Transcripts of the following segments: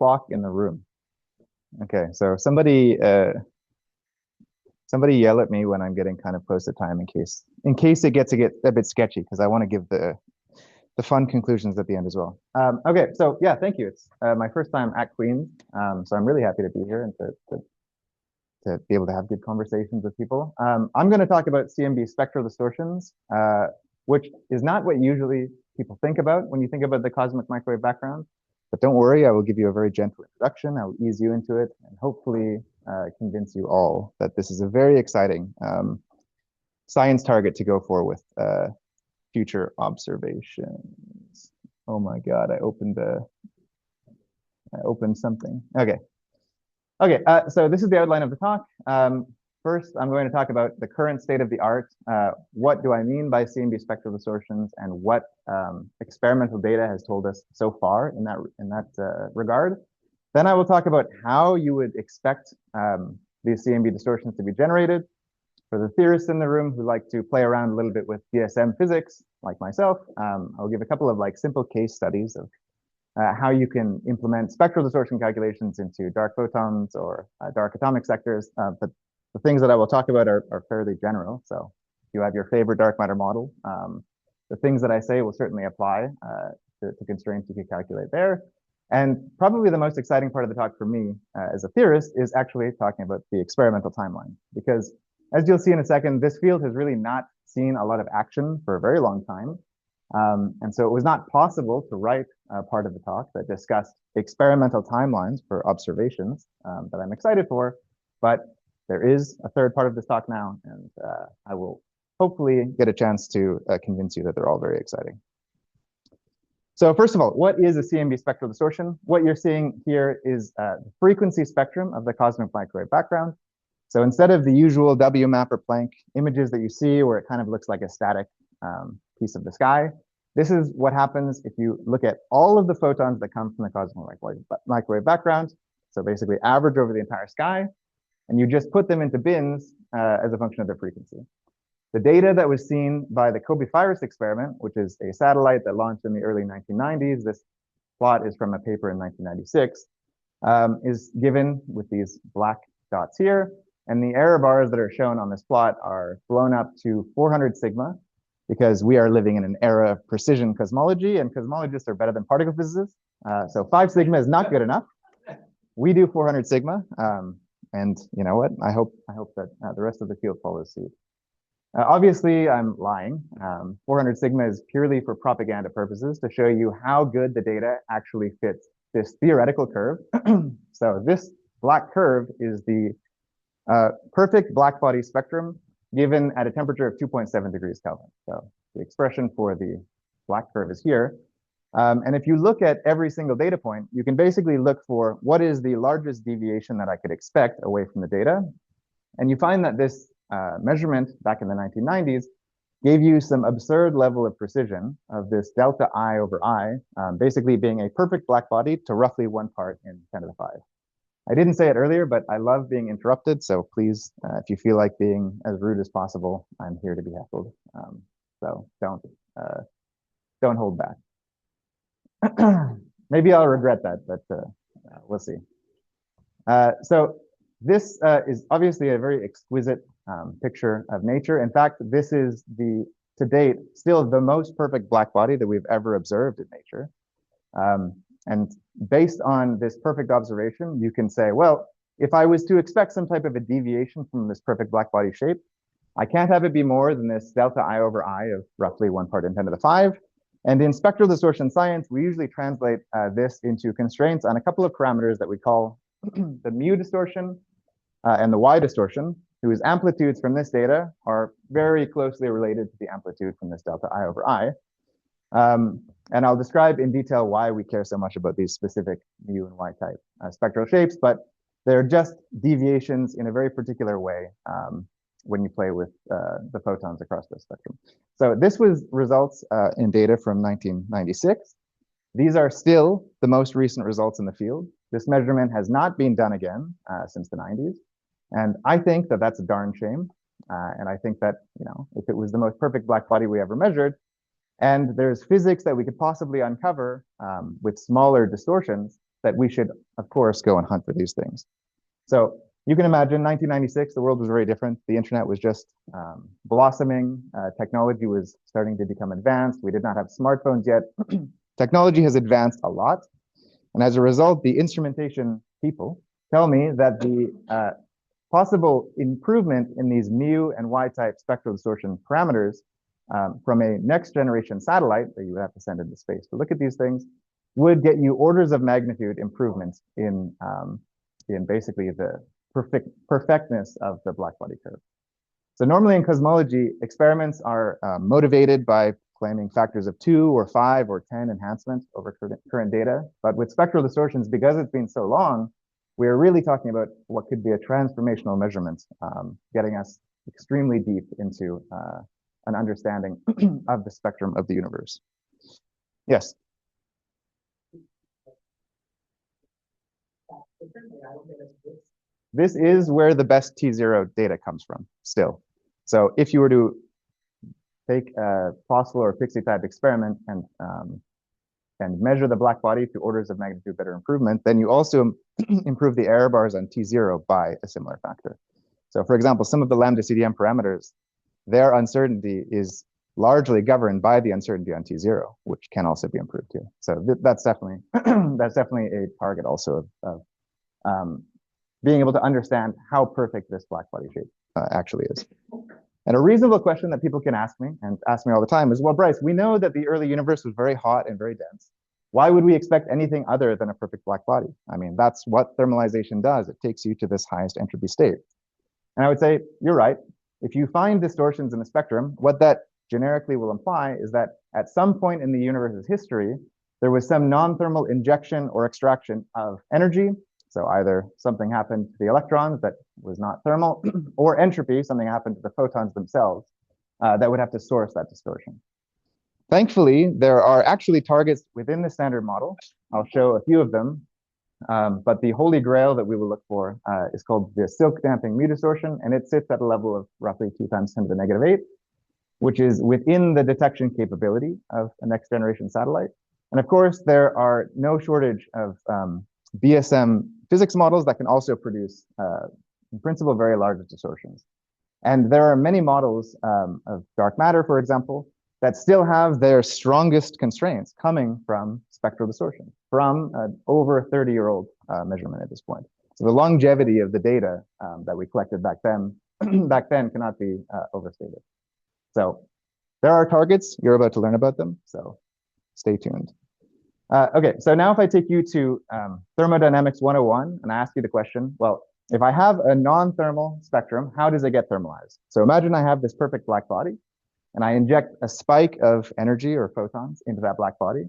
clock in the room? Okay, so somebody yell at me when I'm getting kind of close to time in case it gets a bit sketchy, because I want to give the fun conclusions at the end as well. Okay, so yeah, thank you. It's my first time at Queen's, so I'm really happy to be here and to be able to have good conversations with people. I'm going to talk about CMB spectral distortions, which is not what usually people think about when you think about the cosmic microwave background. But don't worry, I will give you a very gentle introduction. I will ease you into it and hopefully convince you all that this is a very exciting science target to go for with future observations. Oh my God, I opened something. Okay. So this is the outline of the talk. First, I'm going to talk about the current state of the art. What do I mean by CMB spectral distortions, and what experimental data has told us so far in that regard. Then I will talk about how you would expect these CMB distortions to be generated. For the theorists in the room who like to play around a little bit with DSM physics, like myself, I'll give a couple of simple case studies of how you can implement spectral distortion calculations into dark photons or dark atomic sectors. But the things that I will talk about are fairly general. So if you have your favorite dark matter model, the things that I say will certainly apply to constraints you can calculate there. And probably the most exciting part of the talk for me as a theorist is actually talking about the experimental timeline. Because as you'll see in a second, this field has really not seen a lot of action for a very long time. And so it was not possible to write a part of the talk that discussed experimental timelines for observations that I'm excited for. But there is a third part of this talk now, and I will hopefully get a chance to convince you that they're all very exciting. So first of all, what is a CMB spectral distortion? What you're seeing here is the frequency spectrum of the cosmic microwave background. So instead of the usual WMAP or Planck images that you see where it kind of looks like a static piece of the sky, this is what happens if you look at all of the photons that come from the cosmic microwave background. So basically average over the entire sky, and you just put them into bins as a function of their frequency. The data that was seen by the Kobe-Firis experiment, which is a satellite that launched in the early 1990s, this plot is from a paper in 1996, is given with these black dots here. And the error bars that are shown on this plot are blown up to 400 sigma, because we are living in an era of precision cosmology, and cosmologists are better than particle physicists. So 5 sigma is not good enough. We do 400 sigma. And you know what? I hope that the rest of the field follows suit. Obviously, I'm lying. 400 sigma is purely for propaganda purposes to show you how good the data actually fits this theoretical curve. So this black curve is the perfect blackbody spectrum given at a temperature of 2.7 degrees Kelvin. So the expression for the black curve is here. And if you look at every single data point, you can basically look for what is the largest deviation that I could expect away from the data. And you find that this measurement back in the 1990s gave you some absurd level of precision of this delta I over I, basically being a perfect black body to roughly 1 part in 10 to the 5. I didn't say it earlier, but I love being interrupted. So please, if you feel like being as rude as possible, I'm here to be heckled. So don't hold back. Maybe I'll regret that, but we'll see. So this is obviously a very exquisite picture of nature. In fact, this is to date, still the most perfect black body that we've ever observed in nature. And based on this perfect observation, you can say, well, if I was to expect some type of a deviation from this perfect black body shape, I can't have it be more than this delta I over I of roughly 1 part in 10 to the 5. And in spectral distortion science, we usually translate this into constraints on a couple of parameters that we call the mu distortion and the y distortion, whose amplitudes from this data are very closely related to the amplitude from this delta I over I. And I'll describe in detail why we care so much about these specific mu and y type spectral shapes, but they're just deviations in a very particular way when you play with the photons across the spectrum. So this was results in data from 1996. These are still the most recent results in the field. This measurement has not been done again since the 90s. And I think that that's a darn shame. And I think that, you know, if it was the most perfect black body we ever measured, and there's physics that we could possibly uncover with smaller distortions, that we should, of course, go and hunt for these things. So you can imagine 1996, the world was very different. The internet was just blossoming. Technology was starting to become advanced. We did not have smartphones yet. Technology has advanced a lot. And as a result, the instrumentation people tell me that the possible improvement in these mu and y-type spectral distortion parameters from a next generation satellite that you would have to send into space to look at these things would get you orders of magnitude improvements in basically the perfectness of the blackbody curve. So normally in cosmology, experiments are motivated by claiming factors of 2 or 5 or 10 enhancement over current data. But with spectral distortions, because it's been so long, we're really talking about what could be a transformational measurement, getting us extremely deep into an understanding of the spectrum of the universe. Yes? This is where the best T0 data comes from still. So if you were to take a fossil or PIXIE type experiment and measure the black body to orders of magnitude better improvement, then you also improve the error bars on T0 by a similar factor. So for example, some of the lambda CDM parameters, their uncertainty is largely governed by the uncertainty on T0, which can also be improved too. So that's definitely a target also of being able to understand how perfect this black body shape actually is. And a reasonable question that people can ask me, and ask me all the time, is, well, Bryce, we know that the early universe was very hot and very dense. Why would we expect anything other than a perfect black body? I mean, that's what thermalization does. It takes you to this highest entropy state. And I would say, you're right. If you find distortions in the spectrum, what that generically will imply is that at some point in the universe's history, there was some non-thermal injection or extraction of energy. So either something happened to the electrons that was not thermal, or entropy, something happened to the photons themselves that would have to source that distortion. Thankfully, there are actually targets within the standard model. I'll show a few of them. But the holy grail that we will look for is called the silk damping mu distortion, and it sits at a level of roughly 2 × 10⁻⁸, which is within the detection capability of a next generation satellite. And of course, there are no shortage of BSM physics models that can also produce, in principle, very large distortions. And there are many models of dark matter, for example, that still have their strongest constraints coming from spectral distortion, from an over 30-year-old measurement at this point. So the longevity of the data that we collected back then cannot be overstated. So there are targets. You're about to learn about them, so stay tuned. Okay, so now if I take you to thermodynamics 101 and I ask you the question, well, if I have a non-thermal spectrum, how does it get thermalized? So imagine I have this perfect black body and I inject a spike of energy or photons into that black body.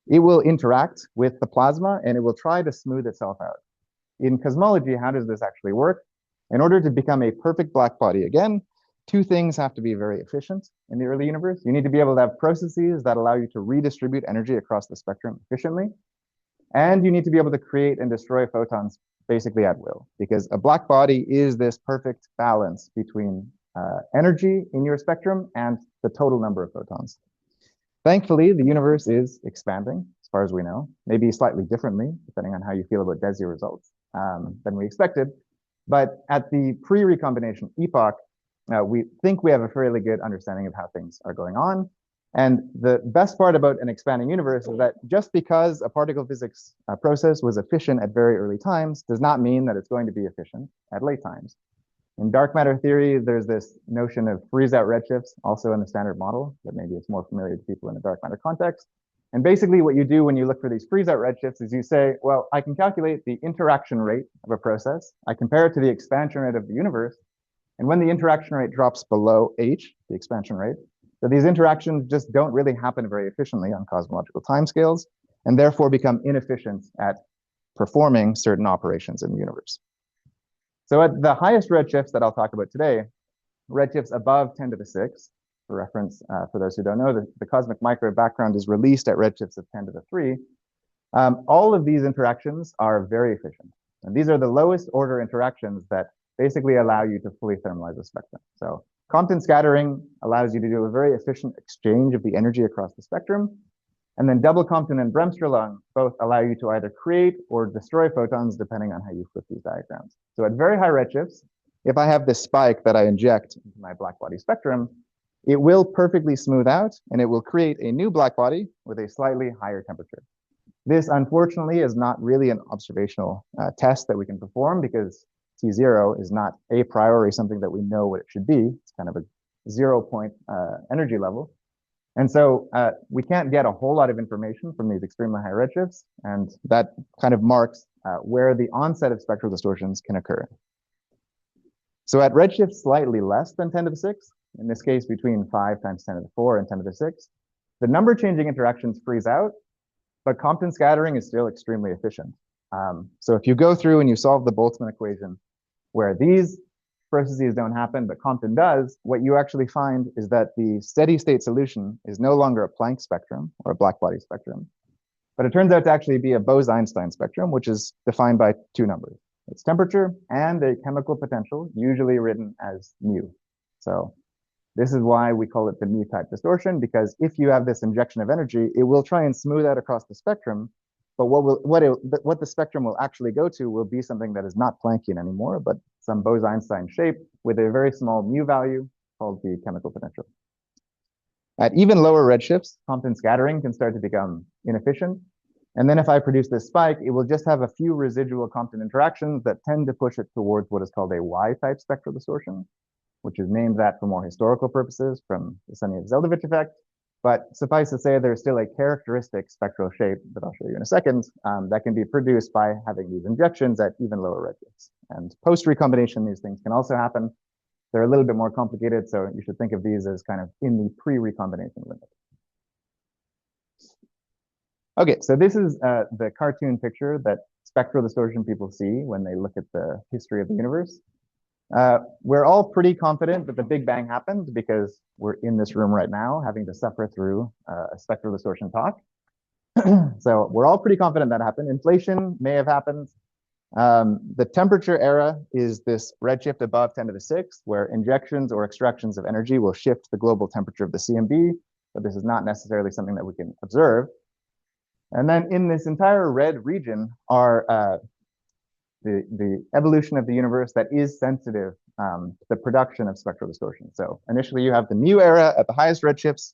It will interact with the plasma and it will try to smooth itself out. In cosmology, how does this actually work? In order to become a perfect black body, again, 2 things have to be very efficient in the early universe. You need to be able to have processes that allow you to redistribute energy across the spectrum efficiently. And you need to be able to create and destroy photons basically at will, because a black body is this perfect balance between energy in your spectrum and the total number of photons. Thankfully, the universe is expanding, as far as we know, maybe slightly differently, depending on how you feel about DESI results, than we expected. But at the pre-recombination epoch, we think we have a fairly good understanding of how things are going on. And the best part about an expanding universe is that just because a particle physics process was efficient at very early times does not mean that it's going to be efficient at late times. In dark matter theory, there's this notion of freeze-out redshifts, also in the standard model, but maybe it's more familiar to people in the dark matter context. And basically what you do when you look for these freeze-out redshifts is you say, well, I can calculate the interaction rate of a process. I compare it to the expansion rate of the universe. And when the interaction rate drops below h, the expansion rate, so these interactions just don't really happen very efficiently on cosmological timescales, and therefore become inefficient at performing certain operations in the universe. So at the highest redshifts that I'll talk about today, redshifts above 10⁶, for reference, for those who don't know, the cosmic microwave background is released at redshifts of 10⁵. All of these interactions are very efficient. And these are the lowest order interactions that basically allow you to fully thermalize a spectrum. So Compton scattering allows you to do a very efficient exchange of the energy across the spectrum. And then double Compton and Bremsstrahlung both allow you to either create or destroy photons depending on how you flip these diagrams. So at very high redshifts, if I have this spike that I inject into my blackbody spectrum, it will perfectly smooth out and it will create a new blackbody with a slightly higher temperature. This, unfortunately, is not really an observational test that we can perform because T0 is not a priori something that we know what it should be. It's kind of a 0-point energy level. And so we can't get a whole lot of information from these extremely high redshifts, and that kind of marks where the onset of spectral distortions can occur. So at redshifts slightly less than 10 to the 6, in this case between 5 times 10 to the 4 and 10 to the 6, the number changing interactions freeze out, but Compton scattering is still extremely efficient. So if you go through and you solve the Boltzmann equation where these processes don't happen, but Compton does, what you actually find is that the steady state solution is no longer a Planck spectrum or a blackbody spectrum, but it turns out to actually be a Bose-Einstein spectrum, which is defined by two numbers. It's temperature and a chemical potential, usually written as mu. So this is why we call it the mu-type distortion, because if you have this injection of energy, it will try and smooth out across the spectrum, but what the spectrum will actually go to will be something that is not Planckian anymore, but some Bose-Einstein shape with a very small mu value called the chemical potential. At even lower redshifts, Compton scattering can start to become inefficient. And then if I produce this spike, it will just have a few residual Compton interactions that tend to push it towards what is called a Y-type spectral distortion, which is named that for more historical purposes from the Sunyaev-Zeldovich effect. But suffice to say, there's still a characteristic spectral shape that I'll show you in a second that can be produced by having these injections at even lower redshifts. And post-recombination, these things can also happen. They're a little bit more complicated, so you should think of these as kind of in the pre-recombination limit. Okay, so this is the cartoon picture that spectral distortion people see when they look at the history of the universe. We're all pretty confident that the Big Bang happened because we're in this room right now having to suffer through a spectral distortion talk. So we're all pretty confident that happened. Inflation may have happened. The temperature era is this redshift above 10 to the 6, where injections or extractions of energy will shift the global temperature of the CMB, but this is not necessarily something that we can observe. And then in this entire red region are the evolution of the universe that is sensitive to the production of spectral distortion. So initially you have the mu era at the highest redshifts.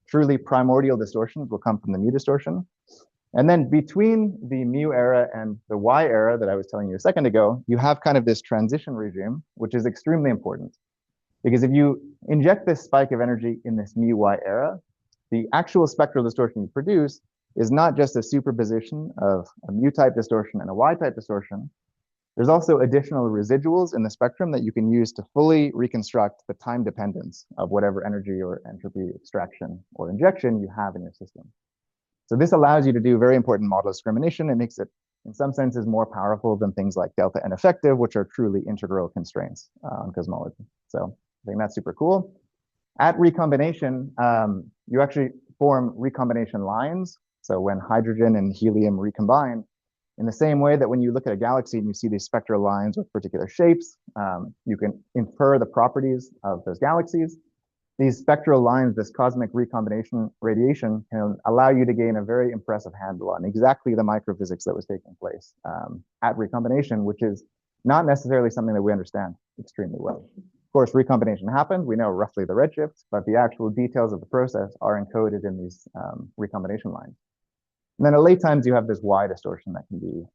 Truly primordial distortions will come from the mu distortion. And then between the mu era and the Y era that I was telling you a second ago, you have kind of this transition regime, which is extremely important. Because if you inject this spike of energy in this mu Y era, the actual spectral distortion you produce is not just a superposition of a mu-type distortion and a Y-type distortion. There's also additional residuals in the spectrum that you can use to fully reconstruct the time dependence of whatever energy or entropy extraction or injection you have in your system. So this allows you to do very important model discrimination. It makes it, in some senses, more powerful than things like delta and effective, which are truly integral constraints on cosmology. So I think that's super cool. At recombination, you actually form recombination lines. So when hydrogen and helium recombine, in the same way that when you look at a galaxy and you see these spectral lines with particular shapes, you can infer the properties of those galaxies. These spectral lines, this cosmic recombination radiation, can allow you to gain a very impressive handle on exactly the microphysics that was taking place at recombination, which is not necessarily something that we understand extremely well. Of course, recombination happened. We know roughly the redshifts, but the actual details of the process are encoded in these recombination lines. And then at late times, you have this Y distortion that can be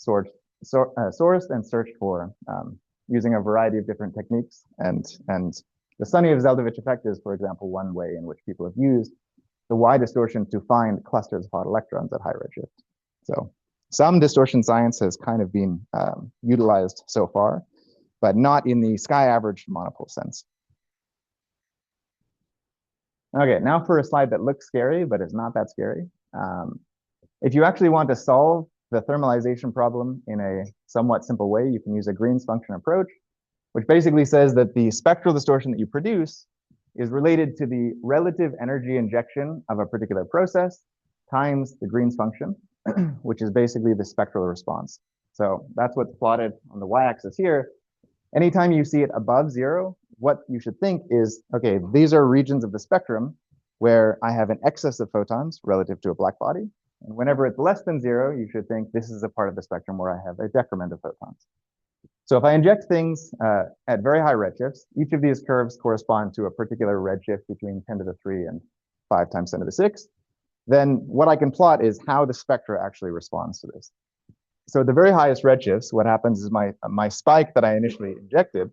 sourced and searched for using a variety of different techniques. And the Sunyaev-Zeldovich effect is, for example, one way in which people have used the Y distortion to find clusters of hot electrons at high redshift. So some distortion science has kind of been utilized so far, but not in the sky average monopole sense. Okay, now for a slide that looks scary, but is not that scary. If you actually want to solve the thermalization problem in a somewhat simple way, you can use a Green's function approach, which basically says that the spectral distortion that you produce is related to the relative energy injection of a particular process times the Green's function, which is basically the spectral response. So that's what's plotted on the y-axis here. Anytime you see it above 0, what you should think is, okay, these are regions of the spectrum where I have an excess of photons relative to a black body. And whenever it's less than 0, you should think this is a part of the spectrum where I have a decrement of photons. So if I inject things at very high redshifts, each of these curves correspond to a particular redshift between 10 to the 3 and 5 times 10 to the 6, then what I can plot is how the spectra actually responds to this. So at the very highest redshifts, what happens is my spike that I initially injected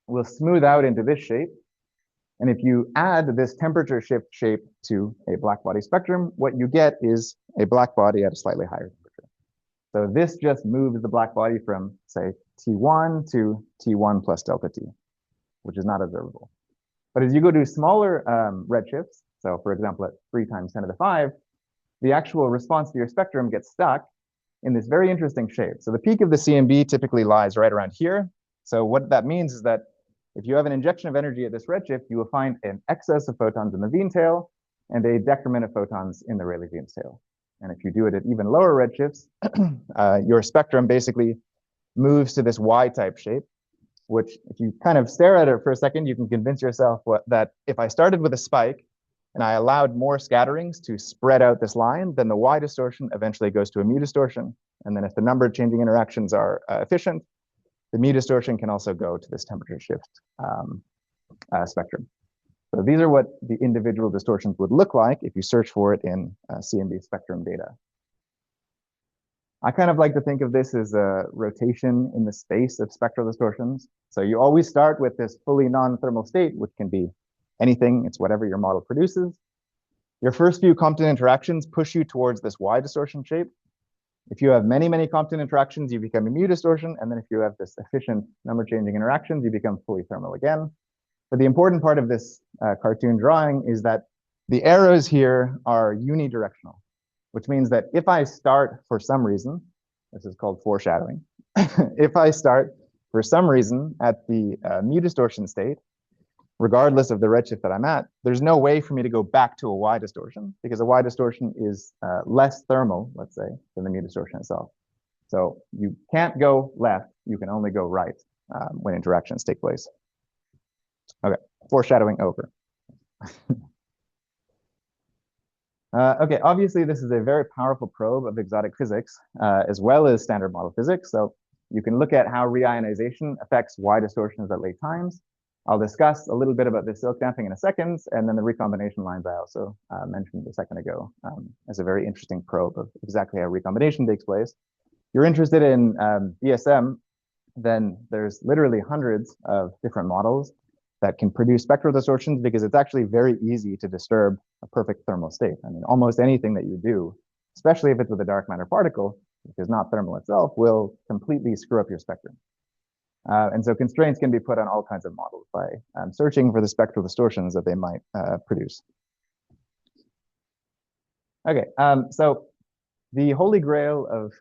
will smooth out into this shape. And if you add this temperature shift shape to a blackbody spectrum, what you get is a blackbody at a slightly higher temperature. So this just moves the blackbody from, say, T1 to T1 plus delta T, which is not observable. But as you go to smaller redshifts, so for example, at 3 times 10 to the 5, the actual response to your spectrum gets stuck in this very interesting shape. So the peak of the CMB typically lies right around here. So what that means is that if you have an injection of energy at this redshift, you will find an excess of photons in the Wien tail and a decrement of photons in the Rayleigh-Jeans tail. And if you do it at even lower redshifts, your spectrum basically moves to this Y-type shape, which if you kind of stare at it for a second, you can convince yourself that if I started with a spike and I allowed more scatterings to spread out this line, then the Y distortion eventually goes to a mu distortion. And then if the number of changing interactions are efficient, the mu distortion can also go to this temperature shift spectrum. So these are what the individual distortions would look like if you search for it in CMB spectrum data. I kind of like to think of this as a rotation in the space of spectral distortions. So you always start with this fully non-thermal state, which can be anything. It's whatever your model produces. Your first few Compton interactions push you towards this Y distortion shape. If you have many, many Compton interactions, you become a mu distortion. And then if you have this efficient number changing interactions, you become fully thermal again. But the important part of this cartoon drawing is that the arrows here are unidirectional, which means that if I start for some reason, this is called foreshadowing. If I start for some reason at the mu distortion state, regardless of the redshift that I'm at, there's no way for me to go back to a Y distortion because a Y distortion is less thermal, let's say, than the mu distortion itself. So you can't go left, you can only go right when interactions take place. Okay, foreshadowing over. Okay, obviously this is a very powerful probe of exotic physics, as well as standard model physics. So you can look at how reionization affects Y distortions at late times. I'll discuss a little bit about the silk damping in a second, and then the recombination lines I also mentioned a second ago as a very interesting probe of exactly how recombination takes place. If you're interested in DSM, then there's literally hundreds of different models that can produce spectral distortions because it's actually very easy to disturb a perfect thermal state. I mean, almost anything that you do, especially if it's with a dark matter particle, which is not thermal itself, will completely screw up your spectrum. And so constraints can be put on all kinds of models by searching for the spectral distortions that they might produce. Okay, so the holy grail of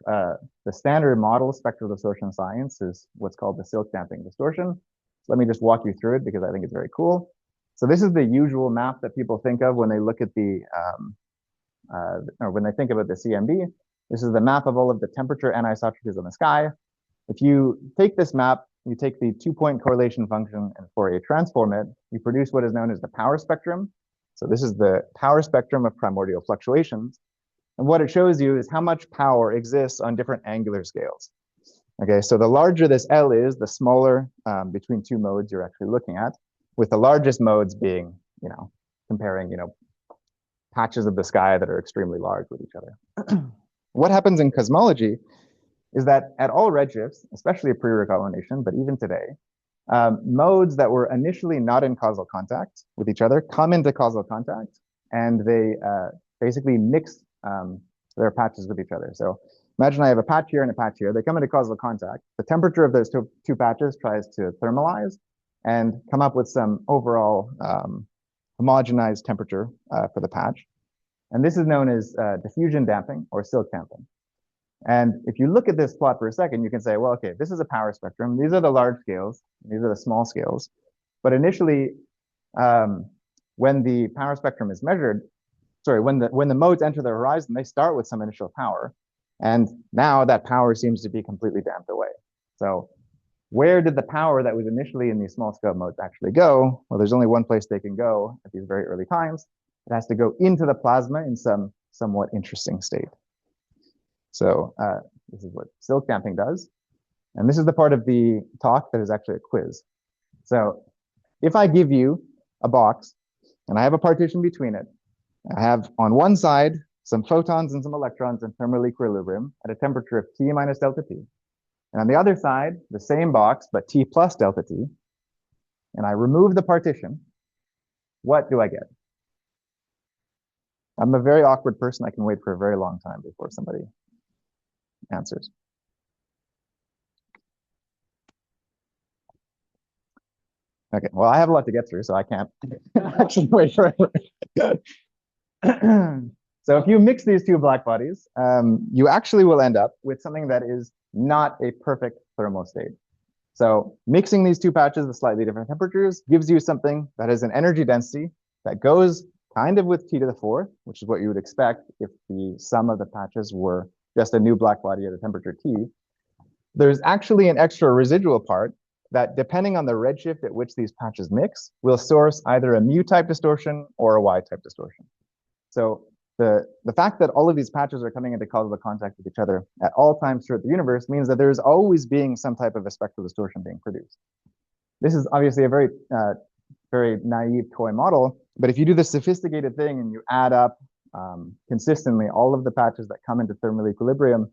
the standard model spectral distortion science is what's called the silk damping distortion. So let me just walk you through it because I think it's very cool. So this is the usual map that people think of when they look at the, or when they think about the CMB. This is the map of all of the temperature anisotropies in the sky. If you take this map, you take the 2-point correlation function and Fourier transform it, you produce what is known as the power spectrum. So this is the power spectrum of primordial fluctuations. And what it shows you is how much power exists on different angular scales. Okay, so the larger this L is, the smaller between two modes you're actually looking at, with the largest modes being, comparing, patches of the sky that are extremely large with each other. What happens in cosmology is that at all redshifts, especially pre-recombination, but even today, modes that were initially not in causal contact with each other come into causal contact, and they basically mix their patches with each other. So imagine I have a patch here and a patch here. They come into causal contact. The temperature of those two patches tries to thermalize and come up with some overall homogenized temperature for the patch. And this is known as diffusion damping or silk damping. And if you look at this plot for a second, you can say, well, okay, this is a power spectrum. These are the large scales. These are the small scales. But initially, when the power spectrum is measured, when the modes enter the horizon, they start with some initial power. And now that power seems to be completely damped away. So where did the power that was initially in these small scale modes actually go? Well, there's only one place they can go at these very early times, It has to go into the plasma in some somewhat interesting state. So this is what silk damping does. And this is the part of the talk that is actually a quiz. So if I give you a box and I have a partition between it, I have on one side some photons and some electrons in thermal equilibrium at a temperature of T minus delta T. And on the other side, the same box, but T plus delta T. And I remove the partition. What do I get? I'm a very awkward person. I can wait for a very long time before somebody answers. Okay, well, I have a lot to get through, so I can't actually wait forever. So if you mix these two black bodies, you actually will end up with something that is not a perfect thermal state. So mixing these two patches with slightly different temperatures gives you something that has an energy density that goes kind of with T to the fourth, which is what you would expect if the sum of the patches were just a new black body at a temperature T. There's actually an extra residual part that, depending on the redshift at which these patches mix, will source either a mu-type distortion or a y-type distortion. So the fact that all of these patches are coming into causal contact with each other at all times throughout the universe means that there's always being some type of a spectral distortion being produced. This is obviously a very, very naive toy model, but if you do the sophisticated thing and you add up consistently all of the patches that come into thermal equilibrium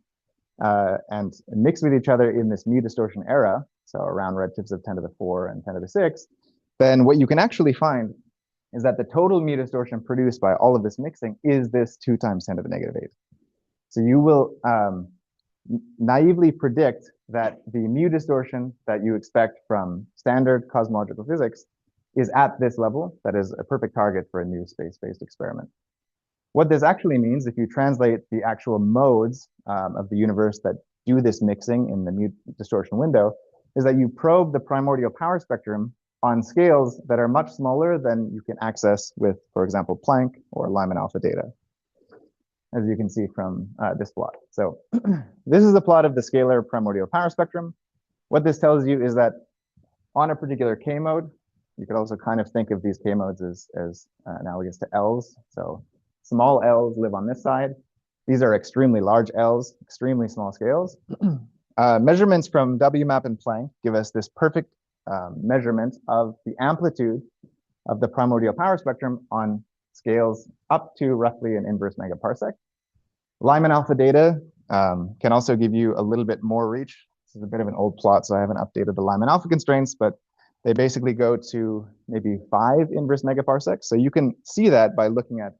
and mix with each other in this mu distortion era, so around redshifts of 10 to the 4 and 10 to the 6, then what you can actually find is that the total mu distortion produced by all of this mixing is this 2 times 10 to the negative 8. So you will naively predict that the mu distortion that you expect from standard cosmological physics is at this level. That is a perfect target for a new space-based experiment. What this actually means, if you translate the actual modes of the universe that do this mixing in the mu distortion window, is that you probe the primordial power spectrum on scales that are much smaller than you can access with, for example, Planck or Lyman alpha data, as you can see from this plot. So this is a plot of the scalar primordial power spectrum. What this tells you is that on a particular K mode, you could also kind of think of these K modes as analogous to Ls. So small Ls live on this side. These are extremely large Ls, extremely small scales. Measurements from WMAP and Planck give us this perfect measurement of the amplitude of the primordial power spectrum on scales up to roughly an inverse megaparsec. Lyman alpha data can also give you a little bit more reach. This is a bit of an old plot, so I haven't updated the Lyman alpha constraints, but they basically go to maybe 5 inverse megaparsecs. So you can see that by looking at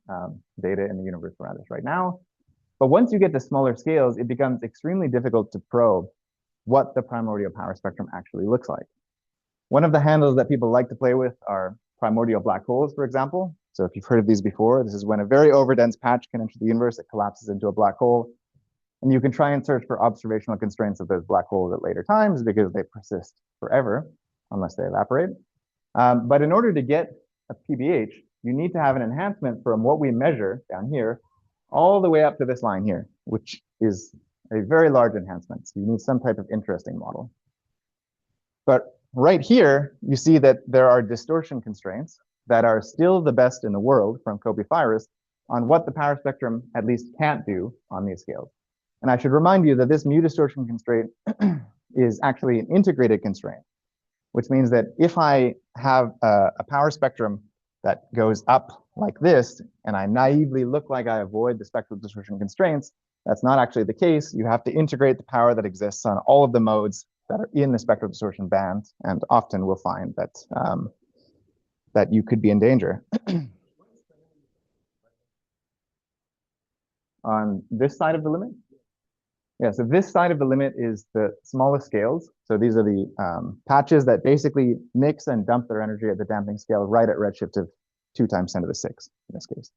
data in the universe around us right now. But once you get to smaller scales, it becomes extremely difficult to probe what the primordial power spectrum actually looks like. One of the handles that people like to play with are primordial black holes, for example. So if you've heard of these before, this is when a very overdense patch can enter the universe, it collapses into a black hole. And you can try and search for observational constraints of those black holes at later times because they persist forever unless they evaporate. But in order to get a PBH, you need to have an enhancement from what we measure down here all the way up to this line here, which is a very large enhancement. So you need some type of interesting model. But right here, you see that there are distortion constraints that are still the best in the world from Kobe-Firis on what the power spectrum at least can't do on these scales. And I should remind you that this mu distortion constraint is actually an integrated constraint, which means that if I have a power spectrum that goes up like this, and I naively look like I avoid the spectral distortion constraints, that's not actually the case. You have to integrate the power that exists on all of the modes that are in the spectral distortion band, and often we'll find that that you could be in danger. On this side of the limit? Yeah, so this side of the limit is the smallest scales. So these are the patches that basically mix and dump their energy at the damping scale right at redshift of 2 times 10 to the 6 in this case.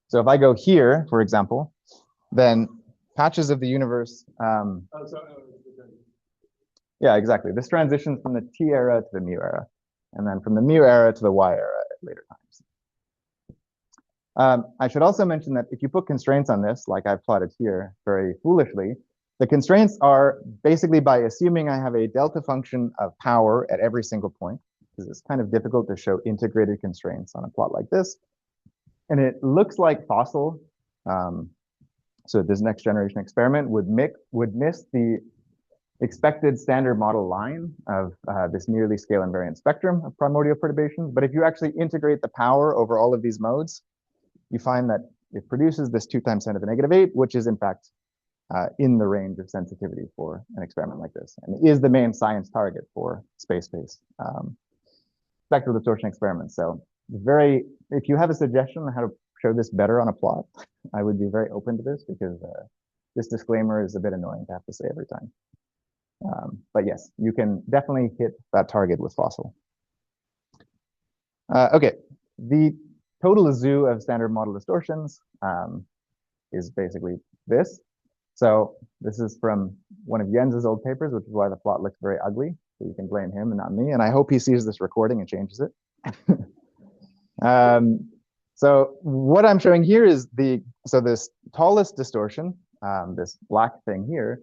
So if I go here, for example, then patches of the universe. Yeah, exactly. This transitions from the T era to the mu era, and then from the mu era to the Y era at later times. I should also mention that if you put constraints on this, like I've plotted here very foolishly, the constraints are basically by assuming I have a delta function of power at every single point, because it's kind of difficult to show integrated constraints on a plot like this. And it looks like fossil. So this next generation experiment would miss the expected standard model line of this nearly scale invariant spectrum of primordial perturbations. But if you actually integrate the power over all of these modes, you find that it produces this 2 times 10 to the negative 8, which is in fact in the range of sensitivity for an experiment like this, and is the main science target for space-based spectral distortion experiments. So if you have a suggestion on how to show this better on a plot, I would be very open to this, because this disclaimer is a bit annoying to have to say every time. But yes, you can definitely hit that target with fossil. Okay, the total zoo of standard model distortions is basically this. So this is from one of Jens's old papers, which is why the plot looks very ugly. So you can blame him and not me. And I hope he sees this recording and changes it. So what I'm showing here is this tallest distortion, this black thing here,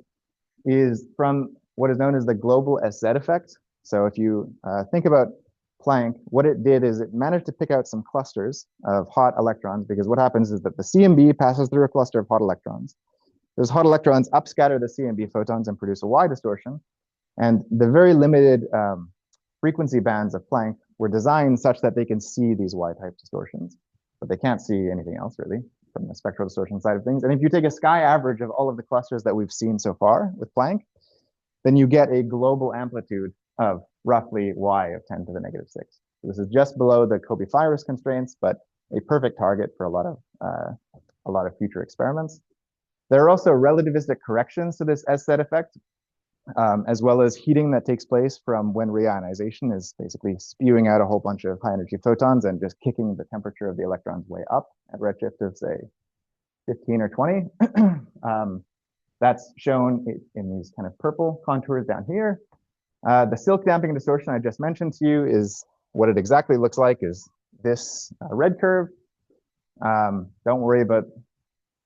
is from what is known as the global SZ effect. So if you think about Planck, what it did is it managed to pick out some clusters of hot electrons, because what happens is that the CMB passes through a cluster of hot electrons. Those hot electrons upscatter the CMB photons and produce a Y distortion. And the very limited frequency bands of Planck were designed such that they can see these Y-type distortions, but they can't see anything else really from the spectral distortion side of things. And if you take a sky average of all of the clusters that we've seen so far with Planck, then you get a global amplitude of roughly Y of 10 to the negative 6. So this is just below the Kobe-Firis constraints, but a perfect target for a lot of future experiments. There are also relativistic corrections to this SZ effect, as well as heating that takes place from when reionization is basically spewing out a whole bunch of high energy photons and just kicking the temperature of the electrons way up at redshift of, say, 15 or 20. That's shown in these kind of purple contours down here. The silk damping distortion I just mentioned to you is what it exactly looks like is this red curve. Don't worry about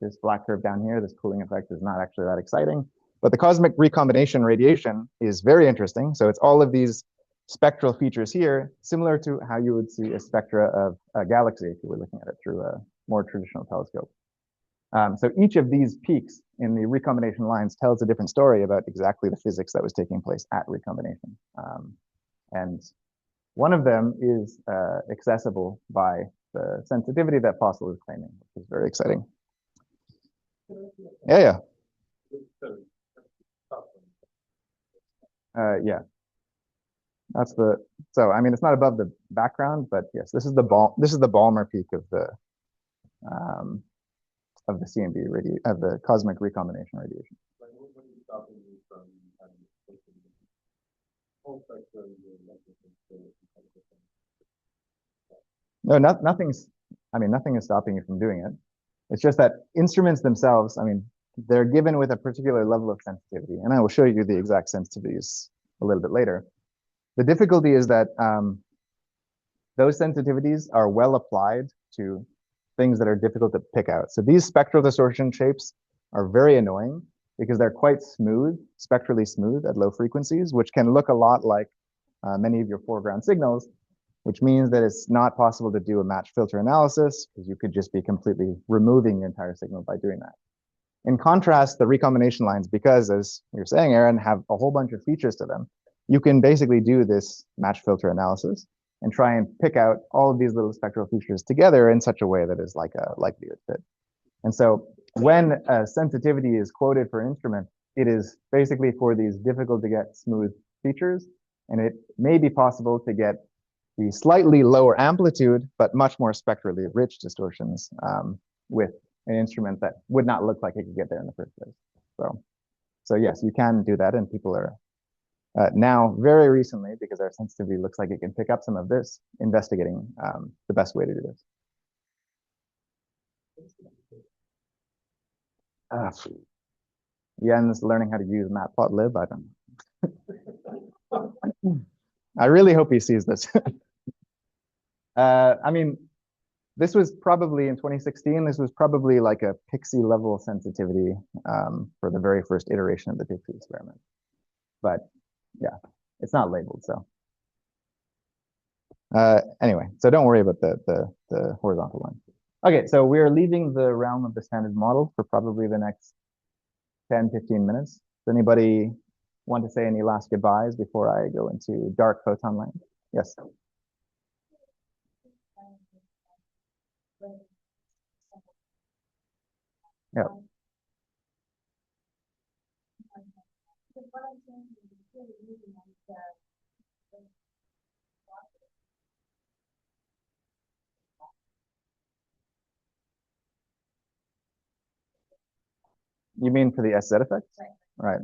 this black curve down here. This cooling effect is not actually that exciting. But the cosmic recombination radiation is very interesting. So it's all of these spectral features here, similar to how you would see a spectra of a galaxy if you were looking at it through a more traditional telescope. So each of these peaks in the recombination lines tells a different story about exactly the physics that was taking place at recombination. And one of them is accessible by the sensitivity that Fossil is claiming, which is very exciting. Yeah. Yeah. That's so I mean, it's not above the background, but yes, this is the Balmer peak of the CMB of the cosmic recombination radiation. No, nothing is stopping you from doing it. It's just that instruments themselves, I mean, they're given with a particular level of sensitivity, and I will show you the exact sensitivities a little bit later. The difficulty is that those sensitivities are well applied to things that are difficult to pick out. So these spectral distortion shapes are very annoying because they're quite smooth, spectrally smooth at low frequencies, which can look a lot like many of your foreground signals, which means that it's not possible to do a match filter analysis because you could just be completely removing the entire signal by doing that. In contrast, the recombination lines, because as you're saying, Aaron, have a whole bunch of features to them, you can basically do this match filter analysis and try and pick out all of these little spectral features together in such a way that is like a likelihood fit. And so when a sensitivity is quoted for an instrument, it is basically for these difficult to get smooth features. And it may be possible to get the slightly lower amplitude, but much more spectrally rich distortions with an instrument that would not look like it could get there in the first place. So yes, you can do that, and people are now very recently, because our sensitivity looks like it can pick up some of this, investigating the best way to do this. Jens learning how to use matplotlib. I don't know. I really hope he sees this. I mean, this was probably in 2016. This was probably like a PIXIE level sensitivity for the very first iteration of the PIXIE experiment. But yeah, it's not labeled. So anyway, so don't worry about the horizontal line. Okay, so we're leaving the realm of the standard model for probably the next 10, 15 minutes. Does anybody want to say any last goodbyes before I go into dark photon land? Yes. Yeah. You mean for the SZ effect? Right.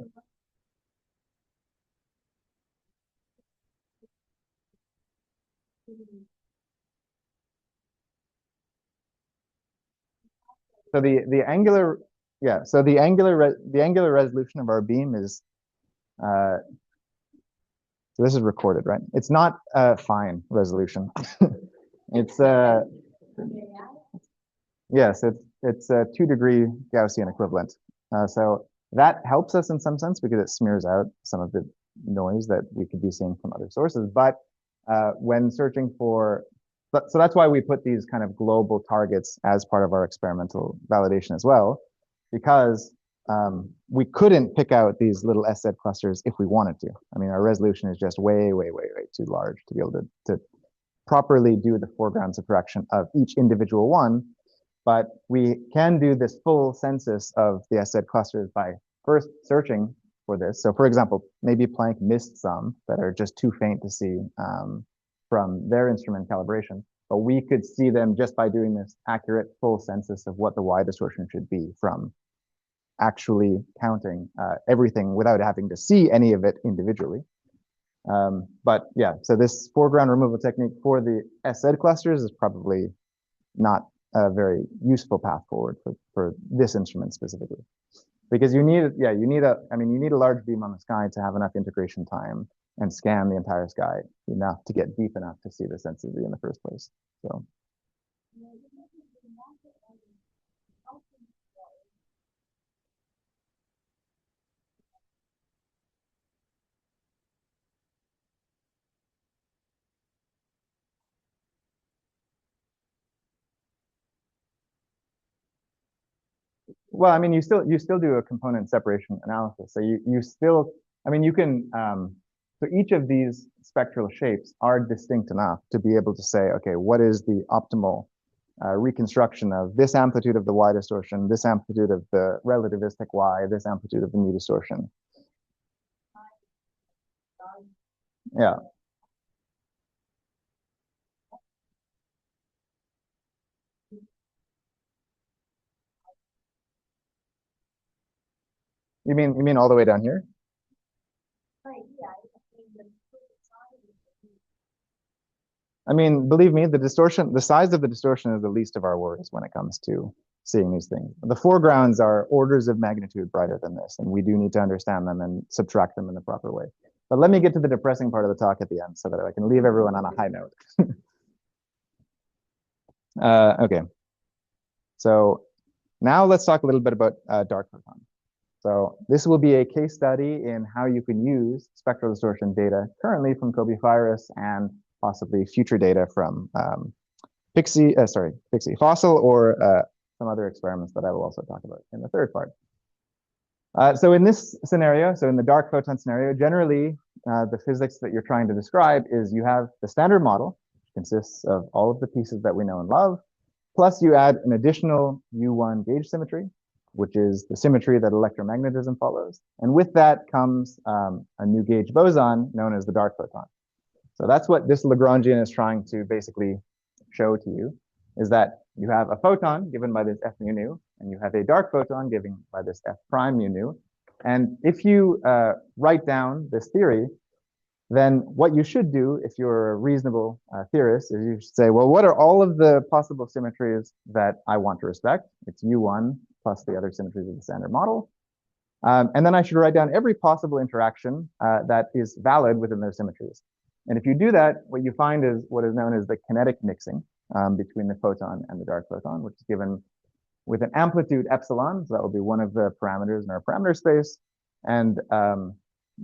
So the angular, yeah. So the angular resolution of our beam is uh, so this is recorded, right? It's not fine resolution. It's yes, it's a 2-degree Gaussian equivalent. So that helps us in some sense because it smears out some of the noise that we could be seeing from other sources. But when searching for, so that's why we put these kind of global targets as part of our experimental validation as well, because we couldn't pick out these little SZ clusters if we wanted to. I mean, our resolution is just way, way, way, way too large to be able to properly do the foreground subtraction of each individual one. But we can do this full census of the SZ clusters by first searching for this. So for example, maybe Planck missed some that are just too faint to see from their instrument calibration, but we could see them just by doing this accurate full census of what the Y distortion should be from actually counting everything without having to see any of it individually. But yeah, so this foreground removal technique for the SZ clusters is probably not a very useful path forward for this instrument specifically. Because you need, yeah, you need a large beam on the sky to have enough integration time and scan the entire sky enough to get deep enough to see the sensitivity in the first place. So. Well, I mean, you still do a component separation analysis. So you still, I mean, you can so each of these spectral shapes are distinct enough to be able to say, okay, what is the optimal reconstruction of this amplitude of the Y distortion, this amplitude of the relativistic Y, this amplitude of the mu distortion. Yeah. You mean all the way down here? I mean, believe me, the size of the distortion is the least of our worries when it comes to seeing these things. The foregrounds are orders of magnitude brighter than this, and we do need to understand them and subtract them in the proper way. But let me get to the depressing part of the talk at the end so that I can leave everyone on a high note. Okay. So now let's talk a little bit about dark photons. So this will be a case study in how you can use spectral distortion data currently from Virus and possibly future data from PIXIE fossil or some other experiments that I will also talk about in the third part. So in this scenario, so in the dark photon scenario, generally the physics that you're trying to describe is you have the standard model, which consists of all of the pieces that we know and love, plus you add an additional U1 gauge symmetry, which is the symmetry that electromagnetism follows. And with that comes a new gauge boson known as the dark photon. So that's what this Lagrangian is trying to basically show to you, is that you have a photon given by this F mu nu, and you have a dark photon given by this F prime mu nu. And if you write down this theory, then what you should do, if you're a reasonable theorist, is you should say, well, what are all of the possible symmetries that I want to respect? It's U1 plus the other symmetries of the standard model. And then I should write down every possible interaction that is valid within those symmetries. And if you do that, what you find is what is known as the kinetic mixing between the photon and the dark photon, which is given with an amplitude epsilon. So that will be one of the parameters in our parameter space. And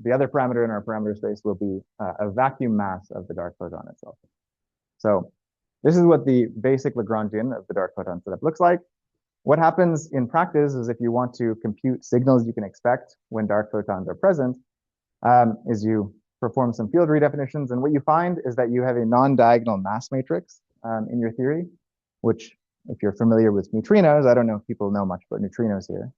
the other parameter in our parameter space will be a vacuum mass of the dark photon itself. So this is what the basic Lagrangian of the dark photon setup looks like. What happens in practice is if you want to compute signals you can expect when dark photons are present, is you perform some field redefinitions, and what you find is that you have a non-diagonal mass matrix in your theory, which, if you're familiar with neutrinos, I don't know if people know much about neutrinos here,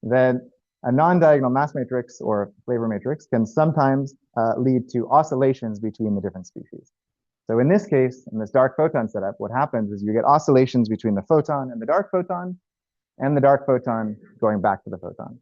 then a non-diagonal mass matrix or flavor matrix can sometimes lead to oscillations between the different species. So in this case, in this dark photon setup, what happens is you get oscillations between the photon and the dark photon going back to the photon.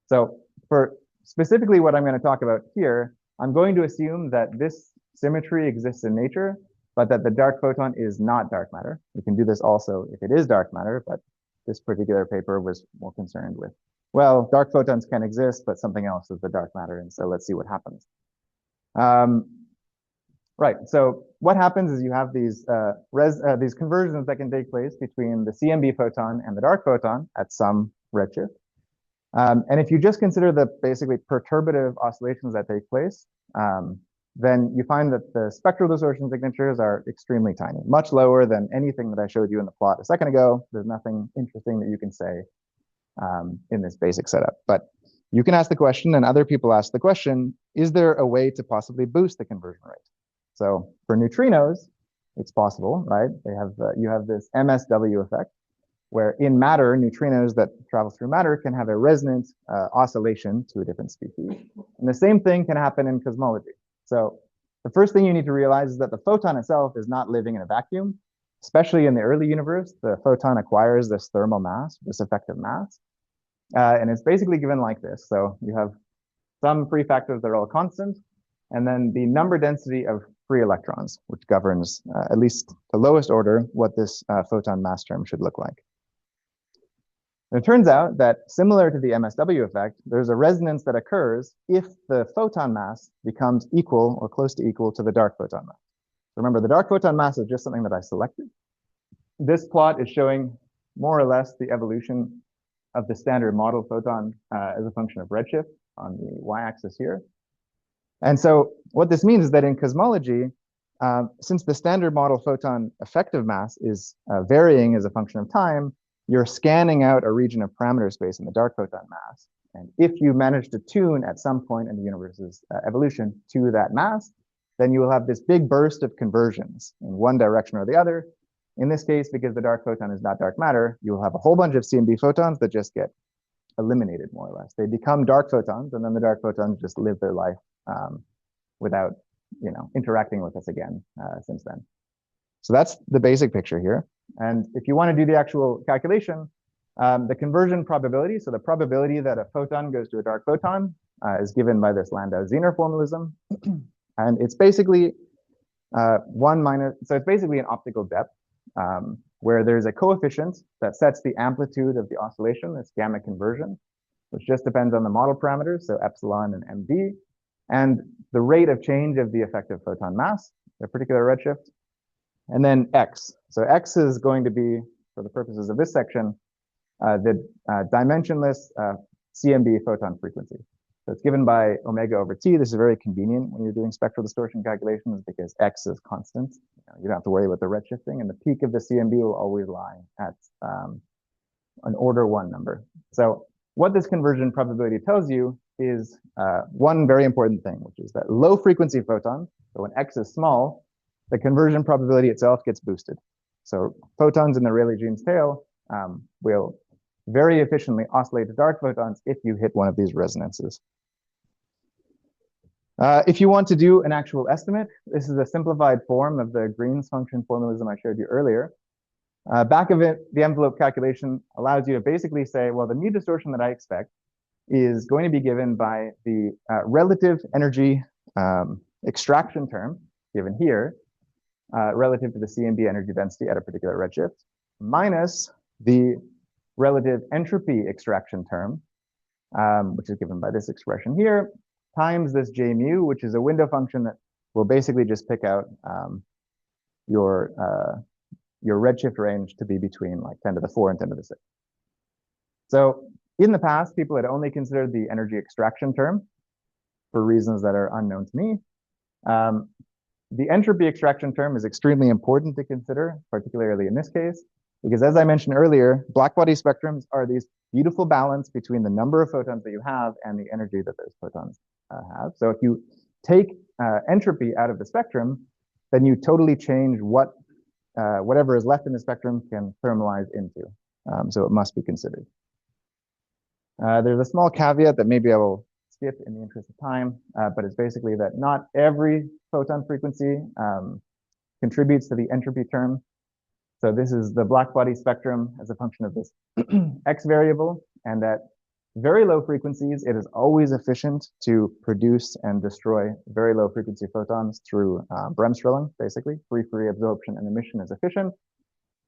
So for specifically what I'm going to talk about here, I'm going to assume that this symmetry exists in nature, but that the dark photon is not dark matter. We can do this also if it is dark matter, but this particular paper was more concerned with, well, dark photons can exist, but something else is the dark matter, and so let's see what happens. Right, so what happens is you have these conversions that can take place between the CMB photon and the dark photon at some redshift. And if you just consider the basically perturbative oscillations that take place, then you find that the spectral distortion signatures are extremely tiny, much lower than anything that I showed you in the plot a second ago. There's nothing interesting that you can say in this basic setup. But you can ask the question, and other people ask the question, is there a way to possibly boost the conversion rate? So for neutrinos, it's possible, right? They have you have this MSW effect, where in matter, neutrinos that travel through matter can have a resonant oscillation to a different species. And the same thing can happen in cosmology. So the first thing you need to realize is that the photon itself is not living in a vacuum. Especially in the early universe, the photon acquires this thermal mass, this effective mass. And it's basically given like this. So you have some free factors that are all constant, and then the number density of free electrons, which governs, at least the lowest order, what this photon mass term should look like. And it turns out that, similar to the MSW effect, there's a resonance that occurs if the photon mass becomes equal or close to equal to the dark photon mass. Remember, the dark photon mass is just something that I selected. This plot is showing more or less the evolution of the standard model photon as a function of redshift on the y-axis here. And so what this means is that in cosmology, since the standard model photon effective mass is varying as a function of time, you're scanning out a region of parameter space in the dark photon mass. And if you manage to tune at some point in the universe's evolution to that mass, then you will have this big burst of conversions in one direction or the other. In this case, because the dark photon is not dark matter, you will have a whole bunch of CMB photons that just get eliminated, more or less. They become dark photons, and then the dark photons just live their life without, interacting with us again since then. So that's the basic picture here. And if you want to do the actual calculation, the conversion probability, so the probability that a photon goes to a dark photon is given by this Landau-Zener formalism. And it's basically it's basically an optical depth where there's a coefficient that sets the amplitude of the oscillation, this gamma conversion, which just depends on the model parameters, so epsilon and md, and the rate of change of the effective photon mass, a particular redshift, and then x. So x is going to be, for the purposes of this section, the dimensionless CMB photon frequency. So it's given by omega over t. This is very convenient when you're doing spectral distortion calculations because x is constant. You don't have to worry about the redshifting, and the peak of the CMB will always lie at an order 1 number. So what this conversion probability tells you is one very important thing, which is that low frequency photons, so when x is small, the conversion probability itself gets boosted. So photons in the Rayleigh-Jeans tail will very efficiently oscillate to dark photons if you hit one of these resonances. If you want to do an actual estimate, this is a simplified form of the Green's function formalism I showed you earlier. Back of it, the envelope calculation allows you to basically say, well, the mu distortion that I expect is going to be given by the relative energy extraction term given here, relative to the CMB energy density at a particular redshift, minus the relative entropy extraction term, which is given by this expression here, times this J mu, which is a window function that will basically just pick out your redshift range to be between like 10 to the 4 and 10 to the 6. So in the past, people had only considered the energy extraction term for reasons that are unknown to me. The entropy extraction term is extremely important to consider, particularly in this case, because as I mentioned earlier, blackbody spectrums are these beautiful balance between the number of photons that you have and the energy that those photons have. So if you take entropy out of the spectrum, then you totally change what whatever is left in the spectrum can thermalize into. So it must be considered. There's a small caveat that maybe I will skip in the interest of time, but it's basically that not every photon frequency contributes to the entropy term. So this is the blackbody spectrum as a function of this x variable, and at very low frequencies, it is always efficient to produce and destroy very low frequency photons through Bremsstrahlung, basically. Free absorption and emission is efficient.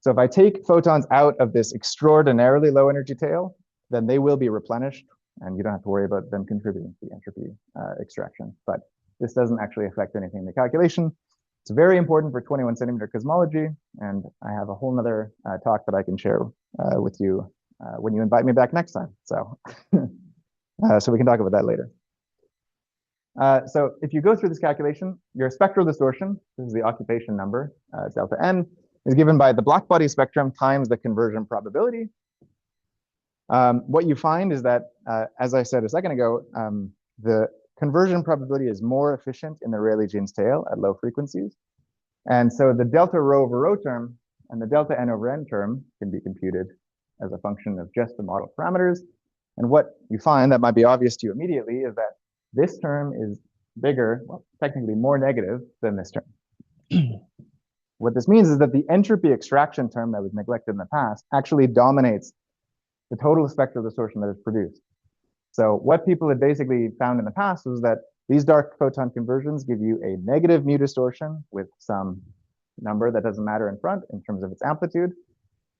So if I take photons out of this extraordinarily low energy tail, then they will be replenished, and you don't have to worry about them contributing to the entropy extraction. But this doesn't actually affect anything in the calculation. It's very important for 21 centimeter cosmology, and I have a whole nother talk that I can share with you when you invite me back next time. So, so we can talk about that later. So if you go through this calculation, your spectral distortion, this is the occupation number, delta n, is given by the blackbody spectrum times the conversion probability. What you find is that, as I said a second ago, the conversion probability is more efficient in the Rayleigh-Jeans tail at low frequencies. And so the delta rho over rho term and the delta n over n term can be computed as a function of just the model parameters. And what you find that might be obvious to you immediately is that this term is bigger, well, technically more negative than this term. What this means is that the entropy extraction term that was neglected in the past actually dominates the total spectral distortion that is produced. So what people had basically found in the past was that these dark photon conversions give you a negative mu distortion with some number that doesn't matter in front in terms of its amplitude.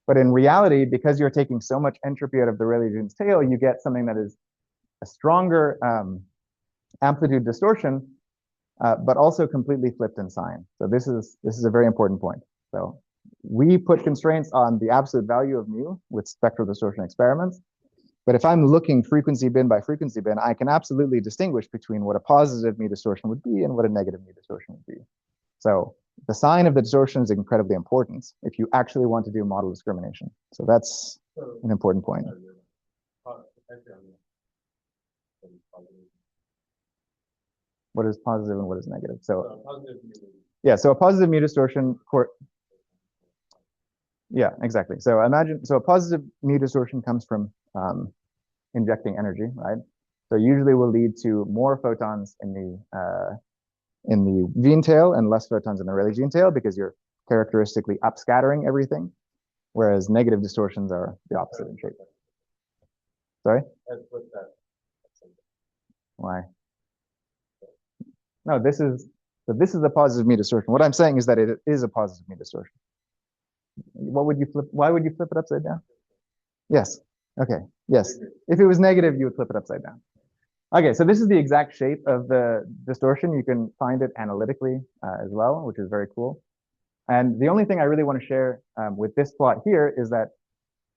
But in reality, because you're taking so much entropy out of the Rayleigh-Jeans tail, you get something that is a stronger amplitude distortion, but also completely flipped in sign. So this is a very important point. So we put constraints on the absolute value of mu with spectral distortion experiments. But if I'm looking frequency bin by frequency bin, I can absolutely distinguish between what a positive mu distortion would be and what a negative mu distortion would be. So the sign of the distortion is incredibly important if you actually want to do model discrimination. So that's an important point. What is positive and what is negative? So yeah, so a positive mu distortion. Yeah, exactly. So imagine, so a positive mu distortion comes from injecting energy, right? So usually will lead to more photons in the Jean tail and less photons in the Rayleigh-Jean tail because you're characteristically upscattering everything, whereas negative distortions are the opposite in shape. Sorry? Why? No, this is a positive mu distortion. What I'm saying is that it is a positive mu distortion. What would you flip? Why would you flip it upside down? Yes. Okay. Yes. If it was negative, you would flip it upside down. Okay, so this is the exact shape of the distortion. You can find it analytically as well, which is very cool. And the only thing I really want to share with this plot here is that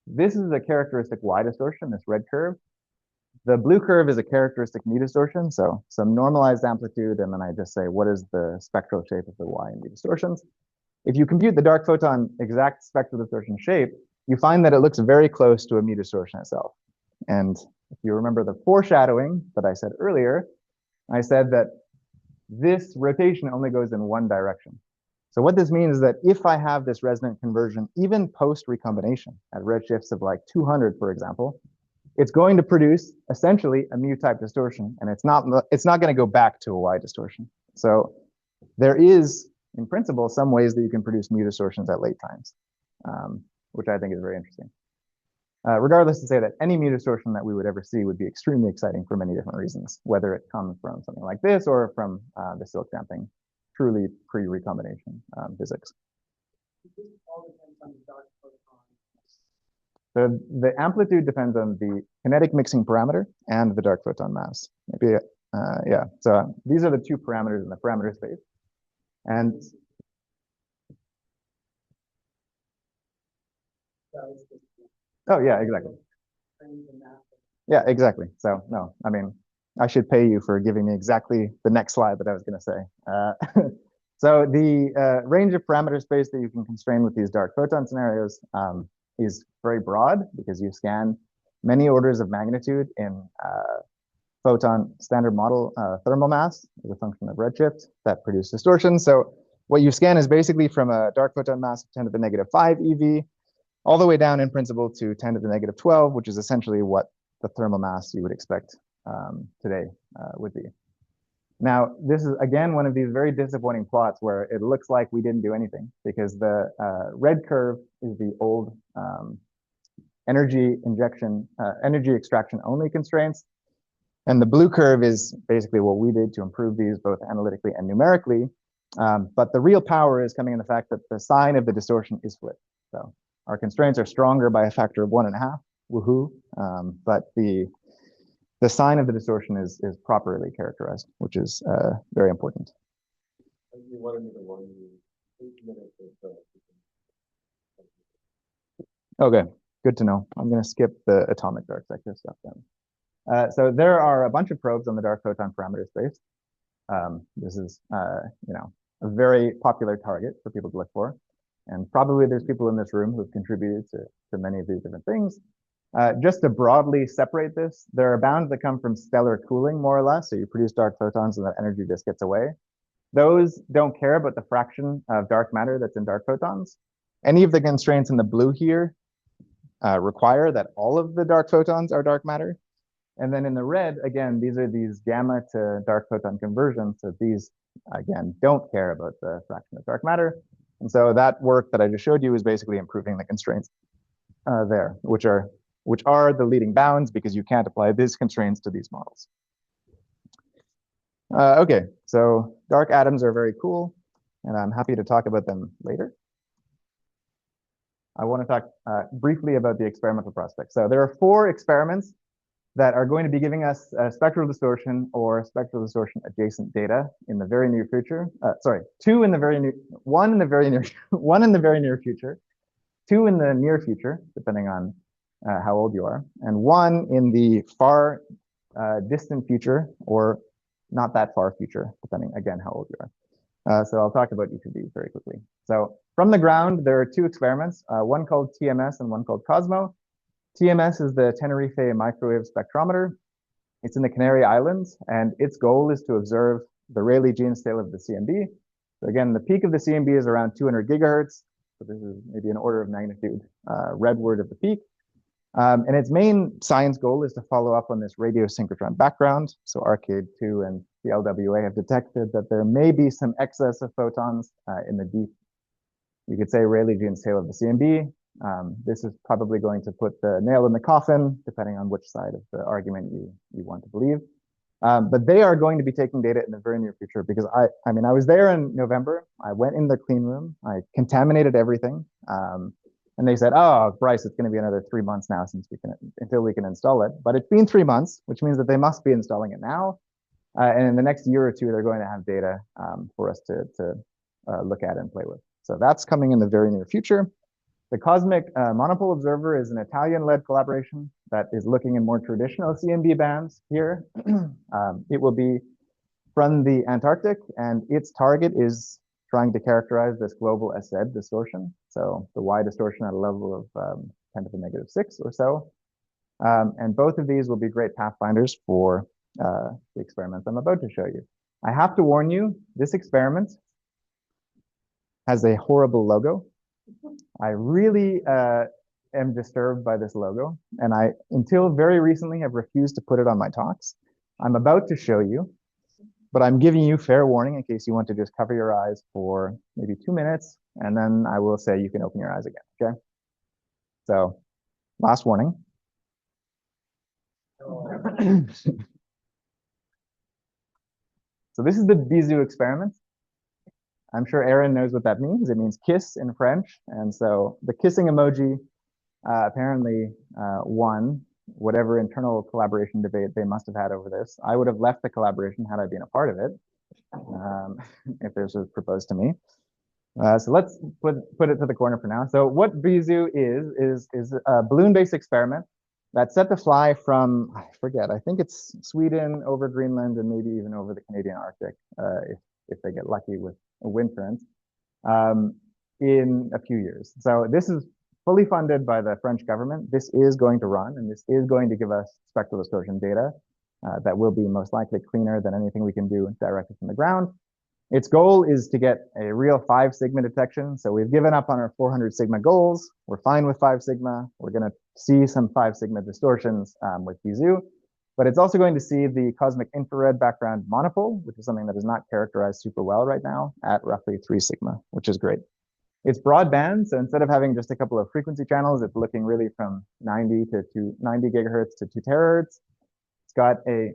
this is a characteristic Y distortion, this red curve. The blue curve is a characteristic mu distortion, so some normalized amplitude, and then I just say, what is the spectral shape of the Y in mu distortions? If you compute the dark photon exact spectral distortion shape, you find that it looks very close to a mu distortion itself. And if you remember the foreshadowing that I said earlier, I said that this rotation only goes in one direction. So what this means is that if I have this resonant conversion, even post recombination at redshifts of like 200, for example, it's going to produce essentially a mu type distortion, and it's not going to go back to a Y distortion. So there is, in principle, some ways that you can produce mu distortions at late times, which I think is very interesting. Regardless, to say that any mu distortion that we would ever see would be extremely exciting for many different reasons, whether it comes from something like this or from the silk damping, truly pre-recombination physics. So the amplitude depends on the kinetic mixing parameter and the dark photon mass. Maybe, yeah. So these are the two parameters in the parameter space. And oh yeah, exactly. Yeah, exactly. So no, I mean, I should pay you for giving me exactly the next slide that I was going to say. So the range of parameter space that you can constrain with these dark photon scenarios is very broad because you scan many orders of magnitude in photon standard model thermal mass as a function of redshift that produce distortions. So what you scan is basically from a dark photon mass of 10 to the negative 5 eV all the way down in principle to 10 to the negative 12, which is essentially what the thermal mass you would expect today would be. Now, this is, again, one of these very disappointing plots where it looks like we didn't do anything because the red curve is the old energy extraction only constraints. And the blue curve is basically what we did to improve these both analytically and numerically. But the real power is coming in the fact that the sign of the distortion is flipped. So our constraints are stronger by a factor of 1.5, woohoo. But the sign of the distortion is properly characterized, which is very important. Okay, good to know. I'm going to skip the atomic dark sector stuff then. So there are a bunch of probes on the dark photon parameter space. This is, you know, a very popular target for people to look for. And probably there's people in this room who have contributed to many of these different things. Just to broadly separate this, there are bounds that come from stellar cooling, more or less. So you produce dark photons and that energy just gets away. Those don't care about the fraction of dark matter that's in dark photons. Any of the constraints in the blue here require that all of the dark photons are dark matter. And then in the red, again, these are these gamma to dark photon conversions. So these, again, don't care about the fraction of dark matter. And so that work that I just showed you is basically improving the constraints there, which are the leading bounds because you can't apply these constraints to these models. Okay, so dark atoms are very cool, and I'm happy to talk about them later. I want to talk briefly about the experimental prospects. So there are 4 experiments that are going to be giving us spectral distortion or spectral distortion adjacent data in the very near future. Sorry, 2 in the very near, 1 in the very near, 1 in the very near future, 2 in the near future, depending on how old you are, and 1 in the far distant future or not that far future, depending again how old you are. So I'll talk about each of these very quickly. So from the ground, there are 2 experiments, one called TMS and one called Cosmo. TMS is the Tenerife Microwave Spectrometer. It's in the Canary Islands, and its goal is to observe the Rayleigh-Jeans scale of the CMB. So again, the peak of the CMB is around 200 gigahertz. So this is maybe an order of magnitude redward of the peak. And its main science goal is to follow up on this radio synchrotron background. So ARCADE2 and the LWA have detected that there may be some excess of photons in the deep, you could say, Rayleigh-Jeans scale of the CMB. This is probably going to put the nail in the coffin, depending on which side of the argument you want to believe. But they are going to be taking data in the very near future because I mean, I was there in November. I went in the clean room. I contaminated everything. And they said, oh, Bryce, it's going to be another 3 months now until we can install it. But it's been 3 months, which means that they must be installing it now. And in the next year or 2, they're going to have data for us to look at and play with. So that's coming in the very near future. The Cosmic Monopole Observer is an Italian-led collaboration that is looking in more traditional CMB bands here. It will be from the Antarctic, and its target is trying to characterize this global SZ distortion. So the Y distortion at a level of 10 to the negative 6 or so. And both of these will be great pathfinders for the experiments I'm about to show you. I have to warn you, this experiment has a horrible logo. I really am disturbed by this logo, and I, until very recently, have refused to put it on my talks. I'm about to show you, but I'm giving you fair warning in case you want to just cover your eyes for maybe 2 minutes, and then I will say you can open your eyes again, okay? So, last warning. So this is the bisou experiment. I'm sure Aaron knows what that means. It means kiss in French. And so the kissing emoji apparently won whatever internal collaboration debate they must have had over this. I would have left the collaboration had I been a part of it, if this was proposed to me. So let's put it to the corner for now. So what bisou is a balloon-based experiment that's set to fly from, I forget, I think it's Sweden over Greenland and maybe even over the Canadian Arctic, if they get lucky with wind currents, in a few years. So this is fully funded by the French government. This is going to run, and this is going to give us spectral distortion data that will be most likely cleaner than anything we can do directly from the ground. Its goal is to get a real 5 sigma detection. So we've given up on our 400 sigma goals. We're fine with 5 sigma. We're going to see some 5 sigma distortions with BZoo. But it's also going to see the cosmic infrared background monopole, which is something that is not characterized super well right now at roughly 3 sigma, which is great. It's broadband, so instead of having just a couple of frequency channels, it's looking really from 90 gigahertz to 2 terahertz. It's got a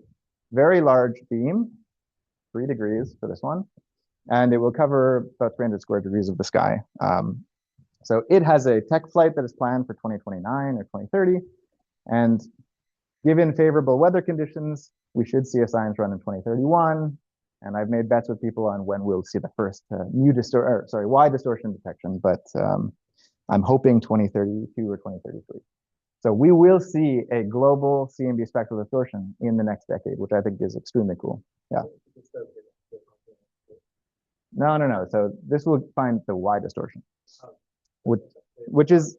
very large beam, 3 degrees for this one, and it will cover about 300 square degrees of the sky. So it has a tech flight that is planned for 2029 or 2030, and given favorable weather conditions, we should see a science run in 2031. And I've made bets with people on when we'll see the first Y distortion detection, but I'm hoping 2032 or 2033. So we will see a global CMB spectral distortion in the next decade, which I think is extremely cool. Yeah. No. So this will find the Y distortion, which is,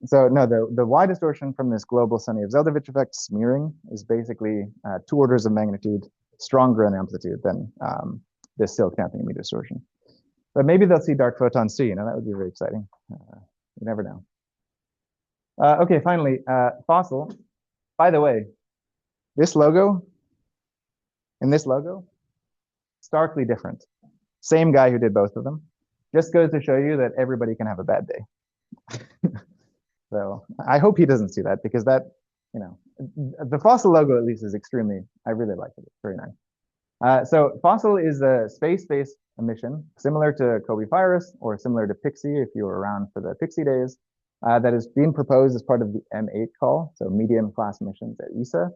so no, the Y distortion from this global Sunyaev-Zeldovich effect smearing is basically 2 orders of magnitude stronger in amplitude than this silk damping mu distortion. But maybe they'll see dark photons too, that would be very exciting. You never know. Okay, finally, Fossil. By the way, this logo and this logo, starkly different. Same guy who did both of them. Just goes to show you that everybody can have a bad day. So I hope he doesn't see that, because that, the Fossil logo at least is extremely, I really like it. It's very nice. So Fossil is a space-based emission, similar to COBE-FIRUS or similar to PIXIE, if you were around for the PIXIE days, that is being proposed as part of the M8 call, so medium class emissions at ESA.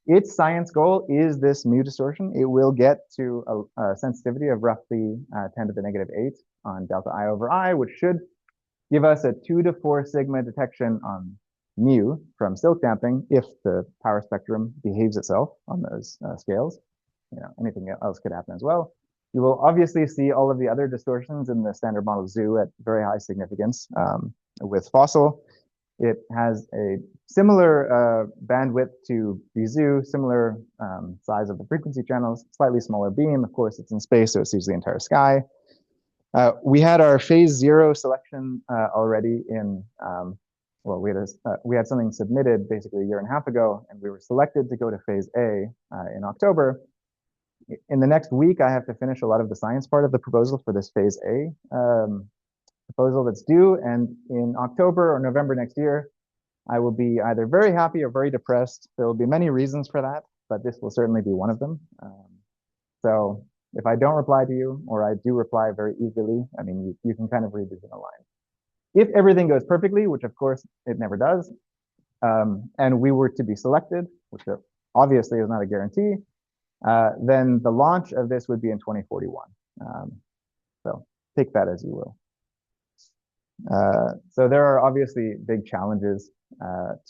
Its science goal is this mu distortion. It will get to a sensitivity of roughly 10 to the negative 8 on delta I over I, which should give us a 2 to 4 sigma detection on mu from silk damping if the power spectrum behaves itself on those scales. Anything else could happen as well. You will obviously see all of the other distortions in the standard model zoo at very high significance. With Fossil, it has a similar bandwidth to BZoo, similar size of the frequency channels, slightly smaller beam. Of course, it's in space, so it sees the entire sky. We had our phase 0 selection already in, we had something submitted basically a year and a half ago, and we were selected to go to phase A in October. In the next week, I have to finish a lot of the science part of the proposal for this phase A proposal that's due. And in October or November next year, I will be either very happy or very depressed. There will be many reasons for that, but this will certainly be one of them. So if I don't reply to you, or I do reply very eagerly, I mean, you can kind of read between the lines. If everything goes perfectly, which of course it never does, and we were to be selected, which obviously is not a guarantee, then the launch of this would be in 2041. So take that as you will. So there are obviously big challenges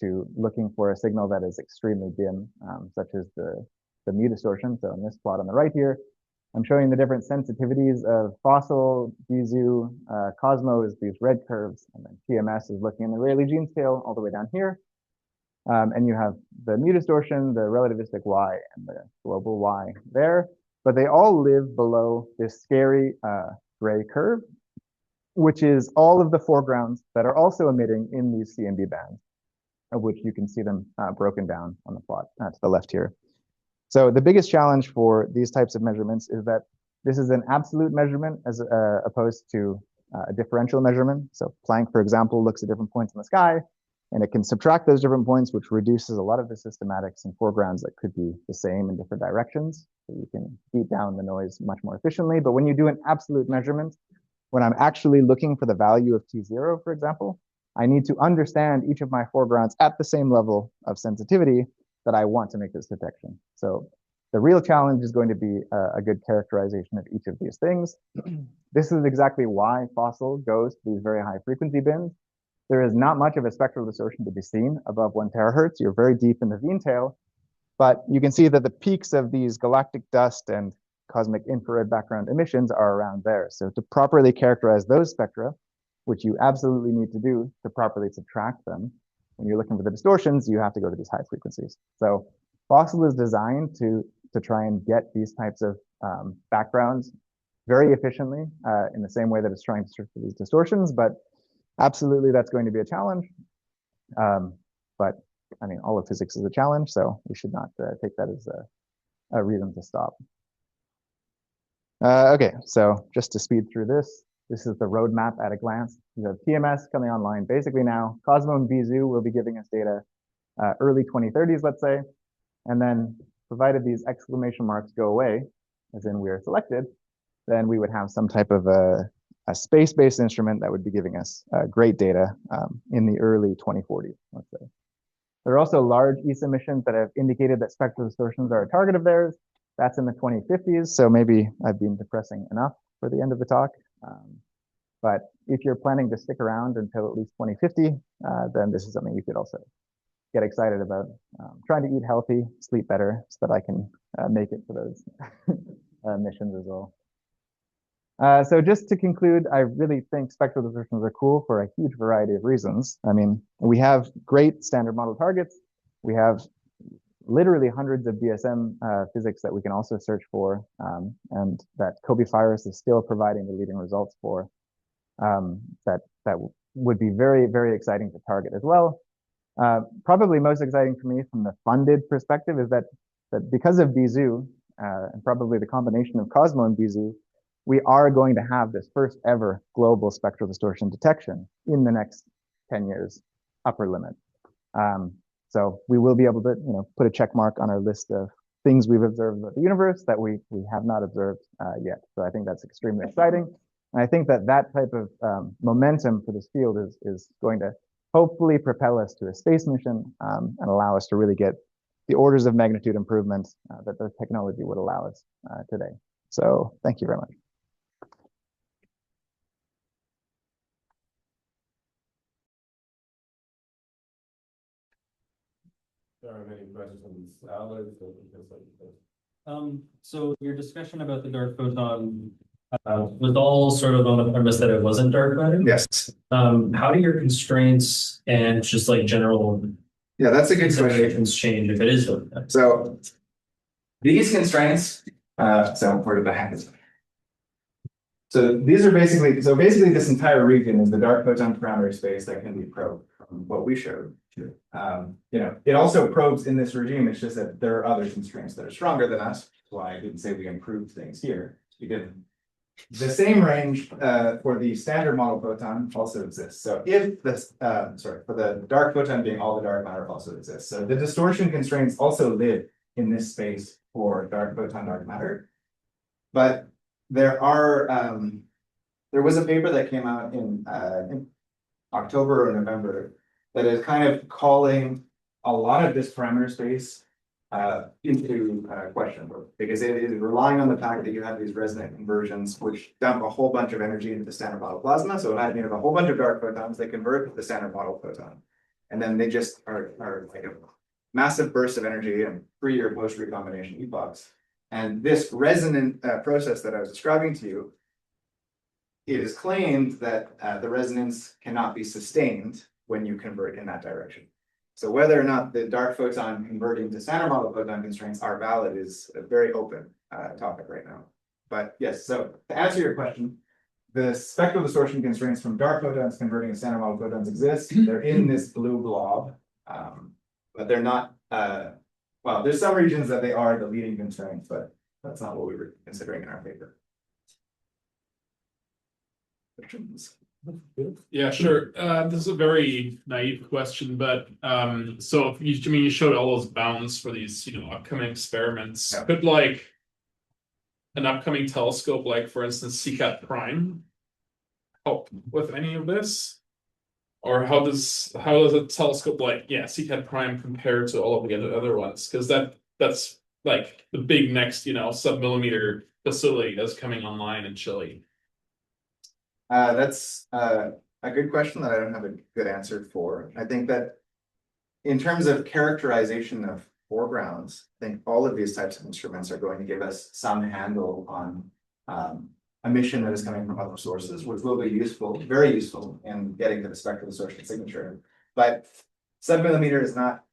to looking for a signal that is extremely dim, such as the mu distortion. So in this plot on the right here, I'm showing the different sensitivities of Fossil, BZoo, Cosmo is these red curves, and then TMS is looking in the Rayleigh-Jean scale all the way down here. And you have the mu distortion, the relativistic Y, and the global Y there, but they all live below this scary gray curve, which is all of the foregrounds that are also emitting in these CMB bands, of which you can see them broken down on the plot to the left here. So the biggest challenge for these types of measurements is that this is an absolute measurement as opposed to a differential measurement. So Planck, for example, looks at different points in the sky, and it can subtract those different points, which reduces a lot of the systematics and foregrounds that could be the same in different directions. So you can beat down the noise much more efficiently. But when you do an absolute measurement, when I'm actually looking for the value of T0, for example, I need to understand each of my foregrounds at the same level of sensitivity that I want to make this detection. So the real challenge is going to be a good characterization of each of these things. This is exactly why Fossil goes to these very high frequency bins. There is not much of a spectral distortion to be seen above 1 terahertz. You're very deep in the Wien tail, but you can see that the peaks of these galactic dust and cosmic infrared background emissions are around there. So to properly characterize those spectra, which you absolutely need to do to properly subtract them, when you're looking for the distortions, you have to go to these high frequencies. So Fossil is designed to try and get these types of backgrounds very efficiently in the same way that it's trying to search for these distortions, but absolutely that's going to be a challenge. But I mean, all of physics is a challenge, so we should not take that as a reason to stop. Okay, so just to speed through this, this is the roadmap at a glance. You have TMS coming online basically now. Cosmo and BZoo will be giving us data early 2030s, let's say. And then provided these exclamation marks go away, as in we are selected, then we would have some type of a space-based instrument that would be giving us great data in the early 2040s, let's say. There are also large ESA missions that have indicated that spectral distortions are a target of theirs. That's in the 2050s, so maybe I've been depressing enough for the end of the talk. But if you're planning to stick around until at least 2050, then this is something you could also get excited about. Trying to eat healthy, sleep better, so that I can make it for those missions as well. So just to conclude, I really think spectral distortions are cool for a huge variety of reasons. I mean, we have great standard model targets. We have literally hundreds of DSM physics that we can also search for, and that Kobe-Firis is still providing the leading results for. That would be very, very exciting to target as well. Probably most exciting for me from the funded perspective is that because of BZoo, and probably the combination of Cosmo and BZoo, we are going to have this first ever global spectral distortion detection in the next 10 years, upper limit. So we will be able to, put a check mark on our list of things we've observed about the universe that we have not observed yet. So I think that's extremely exciting. And I think that type of momentum for this field is going to hopefully propel us to a space mission and allow us to really get the orders of magnitude improvements that the technology would allow us today. So thank you very much. There are many questions. Alex, so your discussion about the dark photon was all sort of on the premise that it wasn't dark matter? Yes. How do your constraints and just like general That's a good question. considerations change if it is dark matter? So these constraints, so where did the hack is? So these are basically this entire region is the dark photon parameter space that can be probed from what we showed. It also probes in this regime. It's just that there are other constraints that are stronger than us. That's why I didn't say we improved things here. Because the same range for the standard model photon also exists. So if this, for the dark photon being all the dark matter also exists. So the distortion constraints also live in this space for dark photon, dark matter. But there was a paper that came out in October or November that is kind of calling a lot of this parameter space into question, because it is relying on the fact that you have these resonant conversions which dump a whole bunch of energy into the standard model plasma. So it has a whole bunch of dark photons, they convert to the standard model photon, and then they just are like a massive burst of energy and pre or post recombination epochs. And this resonant process that I was describing to you, it is claimed that the resonance cannot be sustained when you convert in that direction. So whether or not the dark photon converting to standard model photon constraints are valid is a very open topic right now. But yes, so to answer your question, the spectral distortion constraints from dark photons converting to standard model photons exist. They're in this blue blob, but they're not, well, there's some regions that they are the leading constraints, but that's not what we were considering in our paper. Yeah, sure. This is a very naive question, but so you showed all those bounds for these, upcoming experiments. Yeah. Could like an upcoming telescope, like for instance, CCAT Prime, help with any of this? Or how does a telescope like CCAT Prime compare to all of the other ones? Because that's like the big next sub-millimeter facility that's coming online in Chile. That's a good question that I don't have a good answer for. I think that in terms of characterization of foregrounds, I think all of these types of instruments are going to give us some handle on emission that is coming from other sources, which will be useful, very useful in getting to the spectral distortion signature. But 7mm is not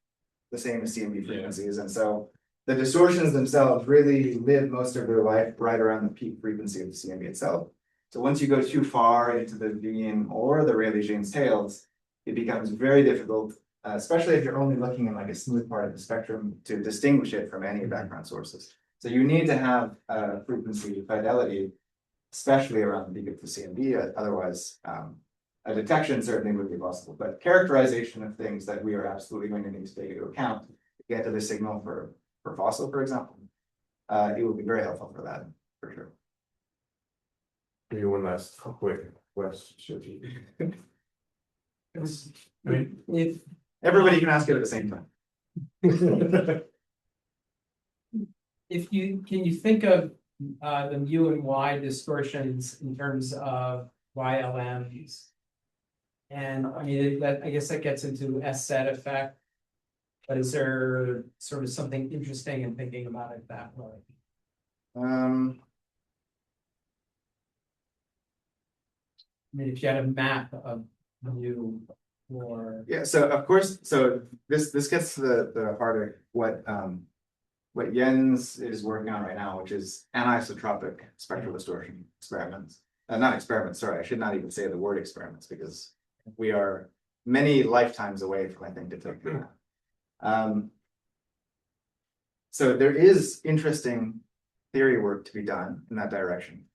the same as CMB frequencies, and so the distortions themselves really live most of their life right around the peak frequency of the CMB itself. So once you go too far into the Wien or the Rayleigh-Jeans tails, it becomes very difficult, especially if you're only looking in like a smooth part of the spectrum, to distinguish it from any background sources. So you need to have frequency fidelity, especially around the peak of the CMB. Otherwise, a detection certainly would be possible. But characterization of things that we are absolutely going to need to take into account to get to the signal for fossil, for example, it would be very helpful for that, for sure. Maybe one last quick question. I mean, If Everybody can ask it at the same time. can you think of the mu and y distortions in terms of YLMs? And I mean, I guess that gets into S set effect. But is there sort of something interesting in thinking about it that way? I mean, if you had a map of mu or Yeah, so of course, so this gets to the heart of what Jens is working on right now, which is anisotropic spectral distortion experiments. Not experiments, sorry, I should not even say the word experiments, because we are many lifetimes away from, I think, detecting that. So there is interesting theory work to be done in that direction,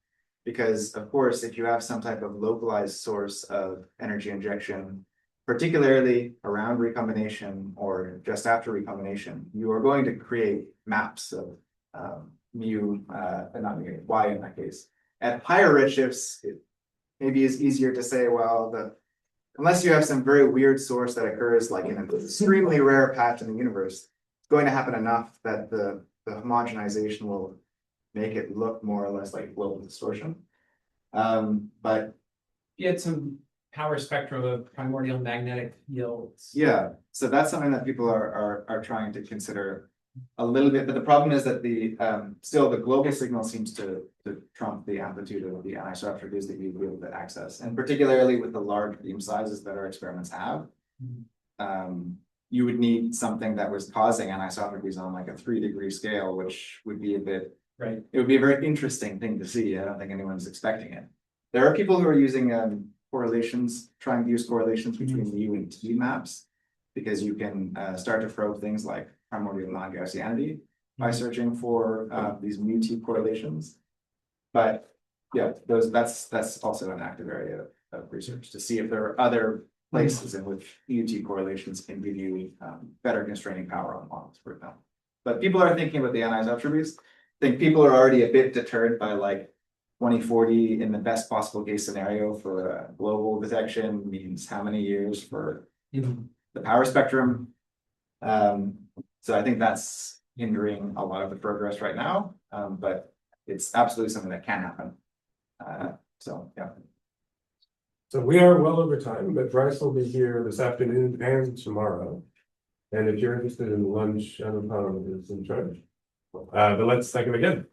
because of course, if you have some type of localized source of energy injection, particularly around recombination or just after recombination, you are going to create maps of mu, not mu, y in that case. At higher redshifts, it maybe is easier to say, well, unless you have some very weird source that occurs like in an extremely rare patch in the universe, it's going to happen enough that the homogenization will make it look more or less like global distortion. But you had some power spectrum of primordial magnetic fields. yeah, so that's something that people are trying to consider a little bit, but the problem is that the still the global signal seems to trump the amplitude of the anisotropies that you'd be able to access, and particularly with the large beam sizes that our experiments have, you would need something that was causing anisotropies on like a 3-degree scale, which would be a bit Right. It would be a very interesting thing to see. I don't think anyone's expecting it. There are people who are using correlations, trying to use correlations between mu and T maps, because you can start to probe things like primordial non-Gaussianity by searching for these mu T correlations. But yeah, that's also an active area of research to see if there are other places in which mu T correlations can give you better constraining power on models, for example. But people are thinking about the anisotropies. I think people are already a bit deterred by like 2040 in the best possible case scenario for global detection means how many years for the power spectrum. So I think that's hindering a lot of the progress right now, but it's absolutely something that can happen. So yeah. So we are well over time, but Bryce will be here this afternoon and tomorrow. And if you're interested in lunch, Anupam is in charge. But let's thank him again.